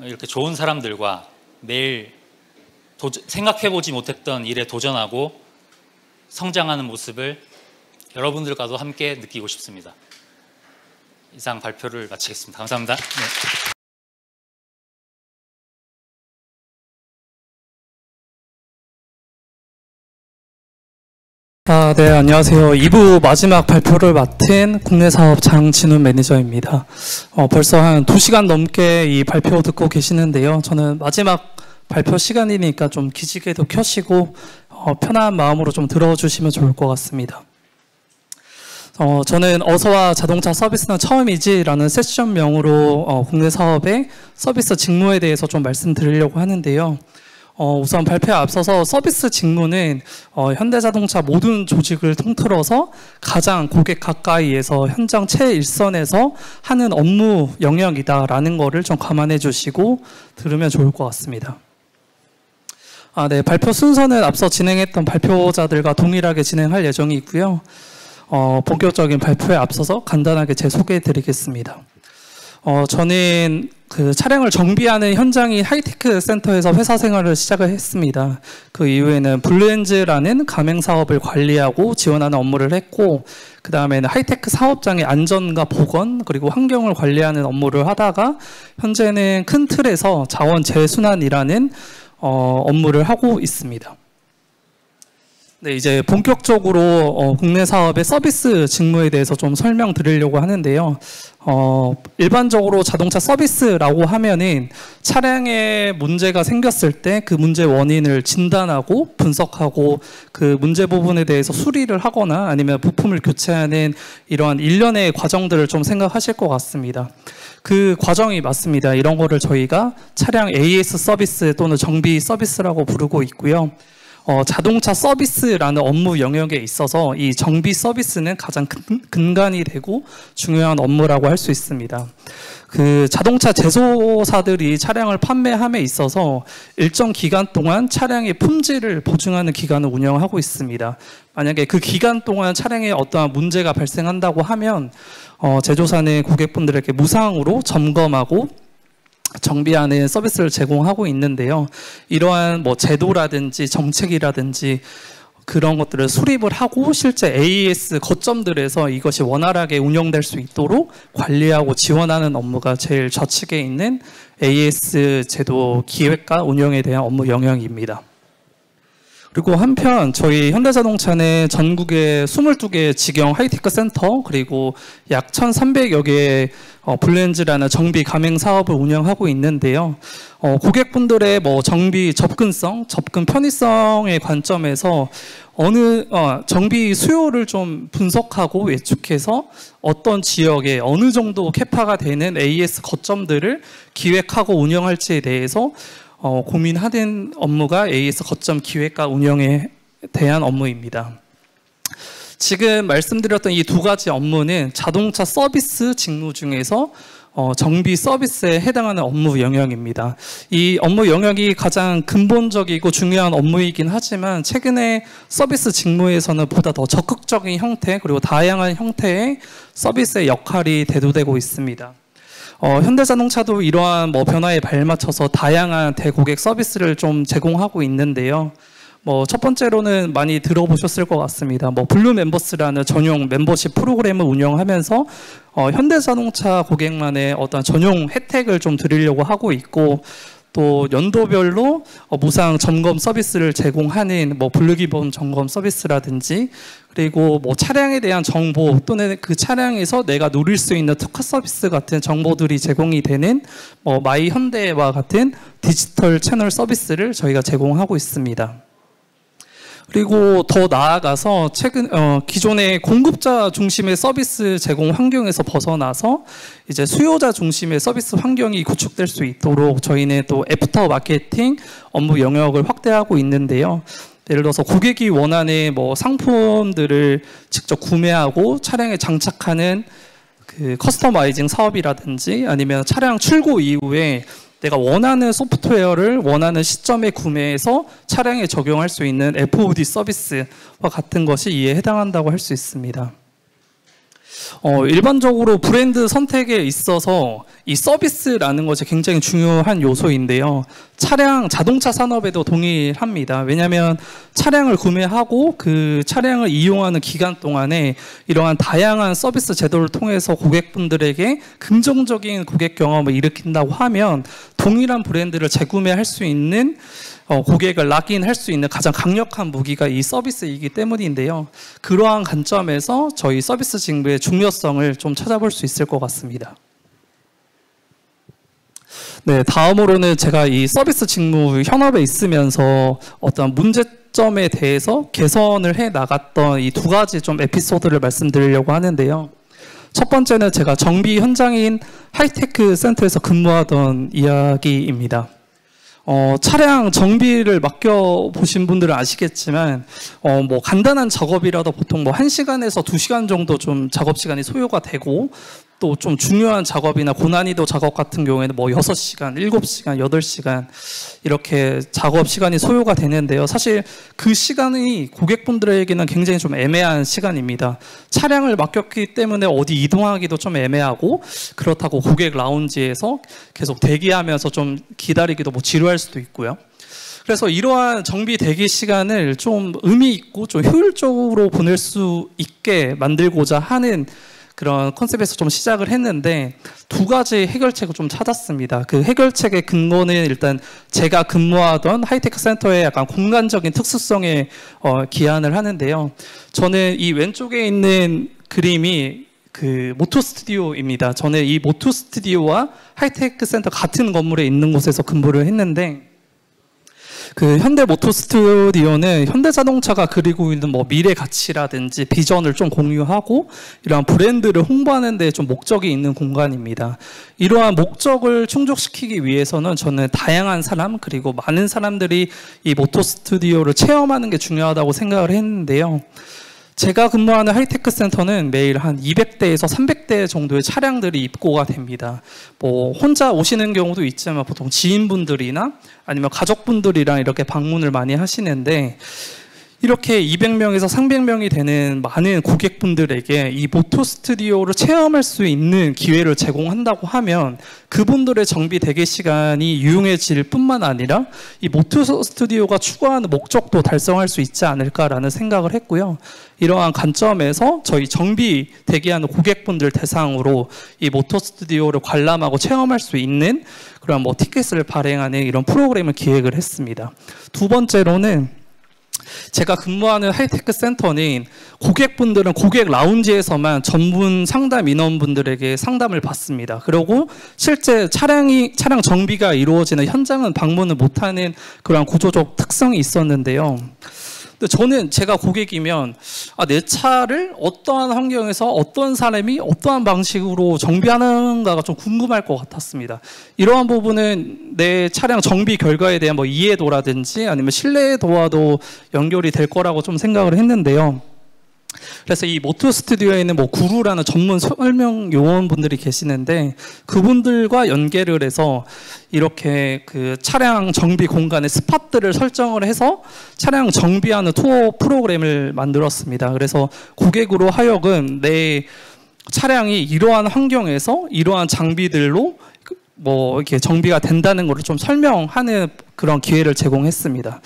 이렇게 좋은 사람들과 매일 생각해보지 못했던 일에 도전하고 성장하는 모습을 여러분들과도 함께 느끼고 싶습니다. 이상 발표를 마치겠습니다. 감사합니다. 네. 네, 안녕하세요. 2부 마지막 발표를 맡은 국내 사업 장진훈 매니저입니다. 벌써 한 2시간 넘게 이 발표 듣고 계시는데요. 저는 마지막 발표 시간이니까 좀 기지개도 켜시고 편한 마음으로 좀 들어주시면 좋을 것 같습니다. 저는 어서와 자동차 서비스는 처음이지라는 세션명으로 국내 사업의 서비스 직무에 대해서 좀 말씀드리려고 하는데요. 우선 발표에 앞서서 서비스 직무는 현대자동차 모든 조직을 통틀어서 가장 고객 가까이에서 현장 최일선에서 하는 업무 영역이다라는 거를 좀 감안해 주시고 들으면 좋을 것 같습니다. 네, 발표 순서는 앞서 진행했던 발표자들과 동일하게 진행할 예정이고요. 본격적인 발표에 앞서서 간단하게 제 소개해 드리겠습니다. 저는 그 차량을 정비하는 현장인 하이테크 센터에서 회사 생활을 시작을 했습니다. 그 이후에는 블루엔즈라는 가맹 사업을 관리하고 지원하는 업무를 했고, 그 다음에는 하이테크 사업장의 안전과 보건 그리고 환경을 관리하는 업무를 하다가 현재는 큰 틀에서 자원 재순환이라는 업무를 하고 있습니다. 네, 이제 본격적으로 국내 사업의 서비스 직무에 대해서 좀 설명드리려고 하는데요. 일반적으로 자동차 서비스라고 하면은 차량에 문제가 생겼을 때 그 문제 원인을 진단하고 분석하고 그 문제 부분에 대해서 수리를 하거나 아니면 부품을 교체하는 이러한 일련의 과정들을 좀 생각하실 것 같습니다. 그 과정이 맞습니다. 이런 거를 저희가 차량 AS 서비스 또는 정비 서비스라고 부르고 있고요. 자동차 서비스라는 업무 영역에 있어서 이 정비 서비스는 가장 근간이 되고 중요한 업무라고 할 수 있습니다. 그 자동차 제조사들이 차량을 판매함에 있어서 일정 기간 동안 차량의 품질을 보증하는 기간을 운영하고 있습니다. 만약에 그 기간 동안 차량에 어떠한 문제가 발생한다고 하면 제조사는 고객분들에게 무상으로 점검하고 정비하는 서비스를 제공하고 있는데요. 이러한 제도라든지 정책이라든지 그런 것들을 수립을 하고 실제 AS 거점들에서 이것이 원활하게 운영될 수 있도록 관리하고 지원하는 업무가 제일 저측에 있는 AS 제도 기획과 운영에 대한 업무 영역입니다. 그리고 한편 저희 현대자동차는 전국에 22개 직영 하이테크 센터 그리고 약 1,300여 개의 블루엔즈라는 정비 가맹 사업을 운영하고 있는데요. 고객분들의 정비 접근성, 접근 편의성의 관점에서 정비 수요를 좀 분석하고 예측해서 어떤 지역에 어느 정도 캐파가 되는 AS 거점들을 기획하고 운영할지에 대해서 고민하는 업무가 AS 거점 기획과 운영에 대한 업무입니다. 지금 말씀드렸던 이 2가지 업무는 자동차 서비스 직무 중에서 정비 서비스에 해당하는 업무 영역입니다. 이 업무 영역이 가장 근본적이고 중요한 업무이긴 하지만 최근에 서비스 직무에서는 보다 더 적극적인 형태 그리고 다양한 형태의 서비스의 역할이 대두되고 있습니다. 현대자동차도 이러한 뭐 변화에 발맞춰서 다양한 대고객 서비스를 좀 제공하고 있는데요. 첫 번째로는 많이 들어보셨을 것 같습니다. 블루 멤버스라는 전용 멤버십 프로그램을 운영하면서 현대자동차 고객만의 어떤 전용 혜택을 좀 드리려고 하고 있고, 또 연도별로 무상 점검 서비스를 제공하는 분류기본 점검 서비스라든지, 그리고 차량에 대한 정보 또는 그 차량에서 내가 누릴 수 있는 특화 서비스 같은 정보들이 제공이 되는 마이 현대와 같은 디지털 채널 서비스를 저희가 제공하고 있습니다. 그리고 더 나아가서 기존의 공급자 중심의 서비스 제공 환경에서 벗어나서 이제 수요자 중심의 서비스 환경이 구축될 수 있도록 저희는 또 애프터 마케팅 업무 영역을 확대하고 있는데요. 예를 들어서 고객이 원하는 상품들을 직접 구매하고 차량에 장착하는 그 커스터마이징 사업이라든지, 아니면 차량 출고 이후에 내가 원하는 소프트웨어를 원하는 시점에 구매해서 차량에 적용할 수 있는 FOD 서비스와 같은 것이 이에 해당한다고 할 수 있습니다. 일반적으로 브랜드 선택에 있어서 이 서비스라는 것이 굉장히 중요한 요소인데요. 자동차 산업에도 동일합니다. 왜냐하면 차량을 구매하고 그 차량을 이용하는 기간 동안에 이러한 다양한 서비스 제도를 통해서 고객분들에게 긍정적인 고객 경험을 일으킨다고 하면 동일한 브랜드를 재구매할 수 있는 고객을 락인할 수 있는 가장 강력한 무기가 이 서비스이기 때문인데요. 그러한 관점에서 저희 서비스 직무의 중요성을 좀 찾아볼 수 있을 것 같습니다. 네, 다음으로는 제가 이 서비스 직무 현업에 있으면서 어떤 문제점에 대해서 개선을 해 나갔던 이 두 가지 좀 에피소드를 말씀드리려고 하는데요. 첫 번째는 제가 정비 현장인 하이테크 센터에서 근무하던 이야기입니다. 차량 정비를 맡겨보신 분들은 아시겠지만 간단한 작업이라도 보통 1시간에서 2시간 정도 좀 작업 시간이 소요가 되고, 또 좀 중요한 작업이나 고난이도 작업 같은 경우에는 6시간, 7시간, 8시간 이렇게 작업 시간이 소요가 되는데요. 사실 그 시간이 고객분들에게는 굉장히 좀 애매한 시간입니다. 차량을 맡겼기 때문에 어디 이동하기도 좀 애매하고, 그렇다고 고객 라운지에서 계속 대기하면서 좀 기다리기도 지루할 수도 있고요. 그래서 이러한 정비 대기 시간을 좀 의미 있고 좀 효율적으로 보낼 수 있게 만들고자 하는 그런 컨셉에서 좀 시작을 했는데, 두 가지 해결책을 좀 찾았습니다. 그 해결책의 근거는 일단 제가 근무하던 하이테크 센터의 약간 공간적인 특수성에 기한을 하는데요. 저는 이 왼쪽에 있는 그림이 그 모토 스튜디오입니다. 저는 이 모토 스튜디오와 하이테크 센터 같은 건물에 있는 곳에서 근무를 했는데, 그 현대 모터 스튜디오는 현대자동차가 그리고 있는 미래 가치라든지 비전을 좀 공유하고 이러한 브랜드를 홍보하는 데 좀 목적이 있는 공간입니다. 이러한 목적을 충족시키기 위해서는 저는 다양한 사람, 그리고 많은 사람들이 이 모터 스튜디오를 체험하는 게 중요하다고 생각을 했는데요. 제가 근무하는 하이테크 센터는 매일 한 200대에서 300대 정도의 차량들이 입고가 됩니다. 혼자 오시는 경우도 있지만 보통 지인분들이나 아니면 가족분들이랑 이렇게 방문을 많이 하시는데, 이렇게 200명에서 300명이 되는 많은 고객분들에게 이 모토 스튜디오를 체험할 수 있는 기회를 제공한다고 하면 그분들의 정비 대기 시간이 유용해질 뿐만 아니라 이 모토 스튜디오가 추구하는 목적도 달성할 수 있지 않을까라는 생각을 했고요. 이러한 관점에서 저희 정비 대기하는 고객분들 대상으로 이 모토 스튜디오를 관람하고 체험할 수 있는 그런 티켓을 발행하는 이런 프로그램을 기획을 했습니다. 두 번째로는 제가 근무하는 하이테크 센터는 고객분들은 고객 라운지에서만 전문 상담 인원분들에게 상담을 받습니다. 그리고 실제 차량 정비가 이루어지는 현장은 방문을 못하는 그런 구조적 특성이 있었는데요. 근데 저는 제가 고객이면 내 차를 어떠한 환경에서 어떤 사람이 어떠한 방식으로 정비하는가가 좀 궁금할 것 같았습니다. 이러한 부분은 내 차량 정비 결과에 대한 이해도라든지 아니면 신뢰도와도 연결이 될 거라고 좀 생각을 했는데요. 그래서 이 모토 스튜디오에 있는 구루라는 전문 설명 요원분들이 계시는데, 그분들과 연계를 해서 이렇게 그 차량 정비 공간의 스팟들을 설정을 해서 차량 정비하는 투어 프로그램을 만들었습니다. 그래서 고객으로 하여금 내 차량이 이러한 환경에서 이러한 장비들로 뭐 이렇게 정비가 된다는 것을 좀 설명하는 그런 기회를 제공했습니다.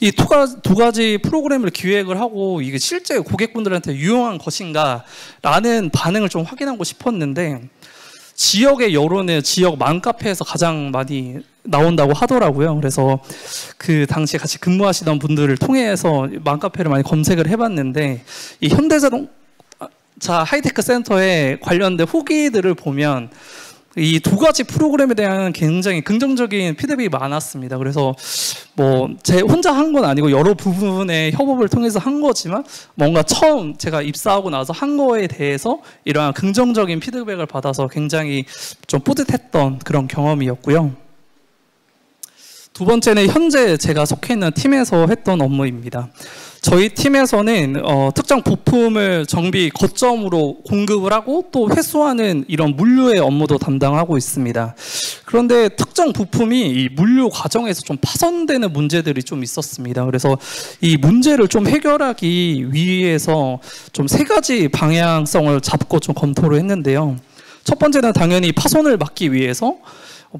이 두 가지 프로그램을 기획을 하고 이게 실제 고객분들한테 유용한 것인가라는 반응을 좀 확인하고 싶었는데 지역의 여론은 지역 맘카페에서 가장 많이 나온다고 하더라고요. 그래서 그 당시에 같이 근무하시던 분들을 통해서 맘카페를 많이 검색을 해봤는데 이 현대자동차 하이테크 센터에 관련된 후기들을 보면 이 두 가지 프로그램에 대한 굉장히 긍정적인 피드백이 많았습니다. 그래서 뭐 제 혼자 한 건 아니고 여러 부분의 협업을 통해서 한 거지만 뭔가 처음 제가 입사하고 나서 한 거에 대해서 이러한 긍정적인 피드백을 받아서 굉장히 좀 뿌듯했던 그런 경험이었고요. 두 번째는 현재 제가 속해 있는 팀에서 했던 업무입니다. 저희 팀에서는 특정 부품을 정비 거점으로 공급을 하고 또 회수하는 이런 물류의 업무도 담당하고 있습니다. 그런데 특정 부품이 이 물류 과정에서 좀 파손되는 문제들이 좀 있었습니다. 그래서 이 문제를 좀 해결하기 위해서 좀 3가지 방향성을 잡고 좀 검토를 했는데요. 첫 번째는 당연히 파손을 막기 위해서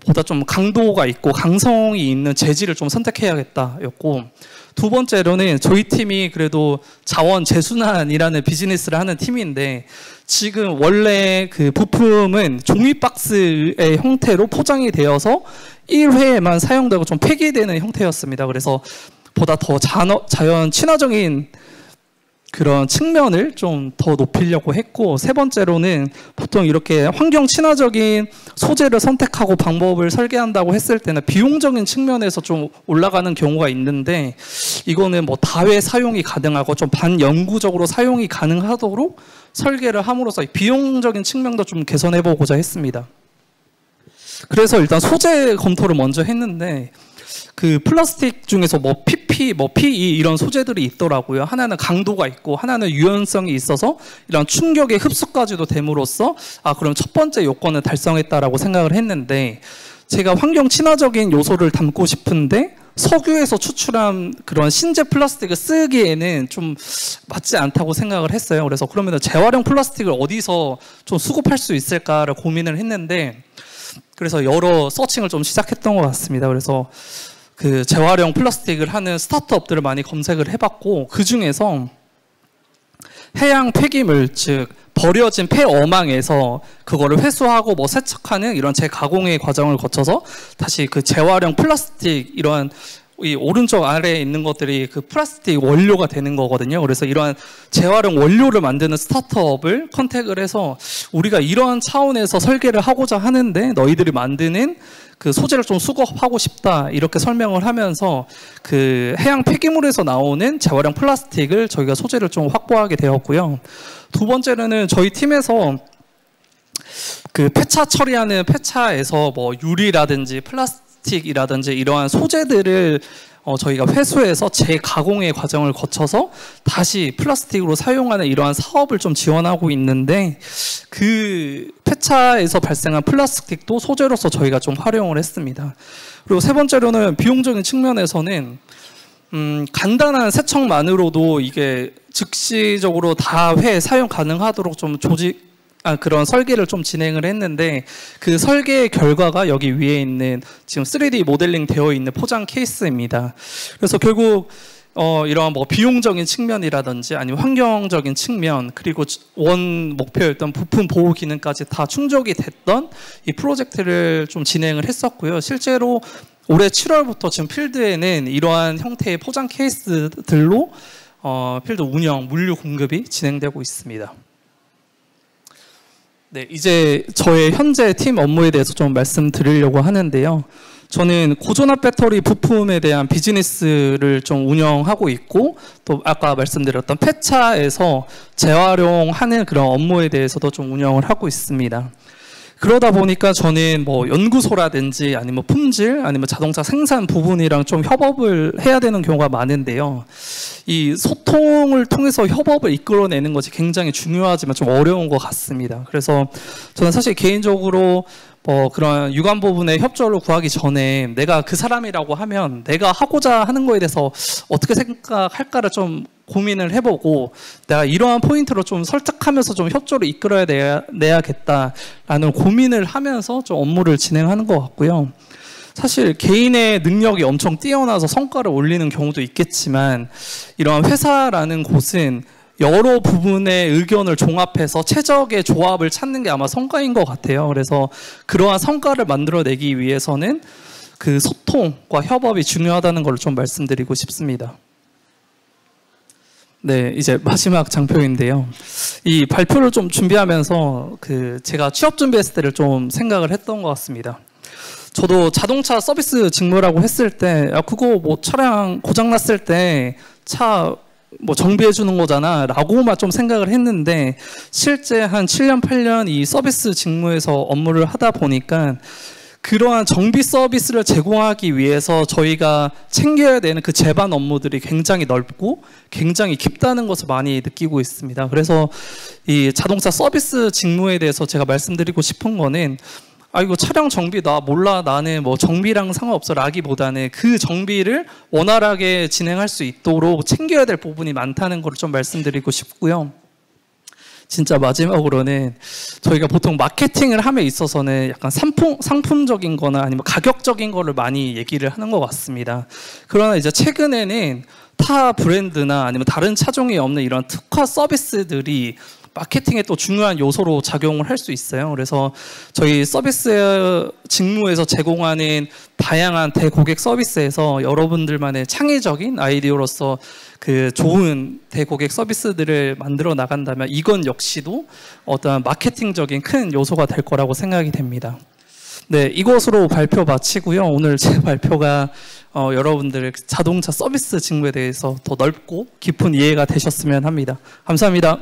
보다 좀 강도가 있고 강성이 있는 재질을 좀 선택해야겠다였고, 두 번째로는 저희 팀이 그래도 자원 재순환이라는 비즈니스를 하는 팀인데 지금 원래 그 부품은 종이 박스의 형태로 포장이 되어서 1회에만 사용되고 좀 폐기되는 형태였습니다. 그래서 보다 더 자연 친화적인 그런 측면을 좀 더 높이려고 했고, 세 번째로는 보통 이렇게 환경 친화적인 소재를 선택하고 방법을 설계한다고 했을 때는 비용적인 측면에서 좀 올라가는 경우가 있는데 이거는 뭐 다회 사용이 가능하고 좀 반영구적으로 사용이 가능하도록 설계를 함으로써 비용적인 측면도 좀 개선해 보고자 했습니다. 그래서 일단 소재 검토를 먼저 했는데 그 플라스틱 중에서 뭐 PP, 뭐 PE 이런 소재들이 있더라고요. 하나는 강도가 있고 하나는 유연성이 있어서 이런 충격의 흡수까지도 됨으로써 그럼 첫 번째 요건을 달성했다라고 생각을 했는데, 제가 환경 친화적인 요소를 담고 싶은데 석유에서 추출한 그런 신재 플라스틱을 쓰기에는 좀 맞지 않다고 생각을 했어요. 그래서 그러면 재활용 플라스틱을 어디서 좀 수급할 수 있을까를 고민을 했는데, 그래서 여러 서칭을 좀 시작했던 것 같습니다. 그래서 그 재활용 플라스틱을 하는 스타트업들을 많이 검색을 해봤고, 그 중에서 해양 폐기물, 즉 버려진 폐어망에서 그거를 회수하고 뭐 세척하는 이런 재가공의 과정을 거쳐서 다시 그 재활용 플라스틱, 이러한 이 오른쪽 아래에 있는 것들이 그 플라스틱 원료가 되는 거거든요. 그래서 이러한 재활용 원료를 만드는 스타트업을 컨택을 해서 우리가 이러한 차원에서 설계를 하고자 하는데 너희들이 만드는 그 소재를 좀 수급하고 싶다, 이렇게 설명을 하면서 그 해양 폐기물에서 나오는 재활용 플라스틱을 저희가 소재를 좀 확보하게 되었고요. 두 번째로는 저희 팀에서 그 폐차 처리하는 폐차에서 뭐 유리라든지 플라스틱이라든지 이러한 소재들을 저희가 회수해서 재가공의 과정을 거쳐서 다시 플라스틱으로 사용하는 이러한 사업을 좀 지원하고 있는데, 그 폐차에서 발생한 플라스틱도 소재로서 저희가 좀 활용을 했습니다. 그리고 세 번째로는 비용적인 측면에서는 간단한 세척만으로도 이게 즉시적으로 다회 사용 가능하도록 좀 그런 설계를 좀 진행을 했는데, 그 설계의 결과가 여기 위에 있는 지금 3D 모델링 되어 있는 포장 케이스입니다. 그래서 결국 이러한 뭐 비용적인 측면이라든지 아니면 환경적인 측면, 그리고 원 목표였던 부품 보호 기능까지 다 충족이 됐던 이 프로젝트를 좀 진행을 했었고요. 실제로 올해 7월부터 지금 필드에는 이러한 형태의 포장 케이스들로 필드 운영, 물류 공급이 진행되고 있습니다. 네, 이제 저의 현재 팀 업무에 대해서 좀 말씀드리려고 하는데요. 저는 고전압 배터리 부품에 대한 비즈니스를 좀 운영하고 있고, 또 아까 말씀드렸던 폐차에서 재활용하는 그런 업무에 대해서도 좀 운영을 하고 있습니다. 그러다 보니까 저는 뭐 연구소라든지 아니면 품질 아니면 자동차 생산 부분이랑 좀 협업을 해야 되는 경우가 많은데요. 이 소통을 통해서 협업을 이끌어내는 것이 굉장히 중요하지만 좀 어려운 것 같습니다. 그래서 저는 사실 개인적으로 그런 유관 부분의 협조를 구하기 전에 내가 그 사람이라고 하면 내가 하고자 하는 거에 대해서 어떻게 생각할까를 좀 고민을 해보고 내가 이러한 포인트로 좀 설득하면서 좀 협조를 이끌어야 내야겠다라는 고민을 하면서 좀 업무를 진행하는 것 같고요. 사실 개인의 능력이 엄청 뛰어나서 성과를 올리는 경우도 있겠지만 이러한 회사라는 곳은 여러 부분의 의견을 종합해서 최적의 조합을 찾는 게 아마 성과인 것 같아요. 그래서 그러한 성과를 만들어내기 위해서는 그 소통과 협업이 중요하다는 걸 좀 말씀드리고 싶습니다. 네, 이제 마지막 장표인데요. 이 발표를 좀 준비하면서 제가 취업 준비했을 때를 좀 생각을 했던 것 같습니다. 저도 자동차 서비스 직무라고 했을 때, 그거 뭐 차량 고장 났을 때 차 뭐 정비해 주는 거잖아 라고만 좀 생각을 했는데, 실제 한 7년 8년 이 서비스 직무에서 업무를 하다 보니까 그러한 정비 서비스를 제공하기 위해서 저희가 챙겨야 되는 그 제반 업무들이 굉장히 넓고 굉장히 깊다는 것을 많이 느끼고 있습니다. 그래서 이 자동차 서비스 직무에 대해서 제가 말씀드리고 싶은 거는, 이거 차량 정비 나 몰라, 나는 뭐 정비랑 상관없어 라기보다는 그 정비를 원활하게 진행할 수 있도록 챙겨야 될 부분이 많다는 걸 좀 말씀드리고 싶고요. 진짜 마지막으로는 저희가 보통 마케팅을 함에 있어서는 약간 상품적인 거나 아니면 가격적인 거를 많이 얘기를 하는 것 같습니다. 그러나 이제 최근에는 타 브랜드나 아니면 다른 차종이 없는 이런 특화 서비스들이 마케팅에 또 중요한 요소로 작용을 할 수 있어요. 그래서 저희 서비스 직무에서 제공하는 다양한 대고객 서비스에서 여러분들만의 창의적인 아이디어로서 그 좋은 대고객 서비스들을 만들어 나간다면 이건 역시도 어떤 마케팅적인 큰 요소가 될 거라고 생각이 됩니다. 네, 이것으로 발표 마치고요. 오늘 제 발표가 여러분들의 자동차 서비스 직무에 대해서 더 넓고 깊은 이해가 되셨으면 합니다. 감사합니다.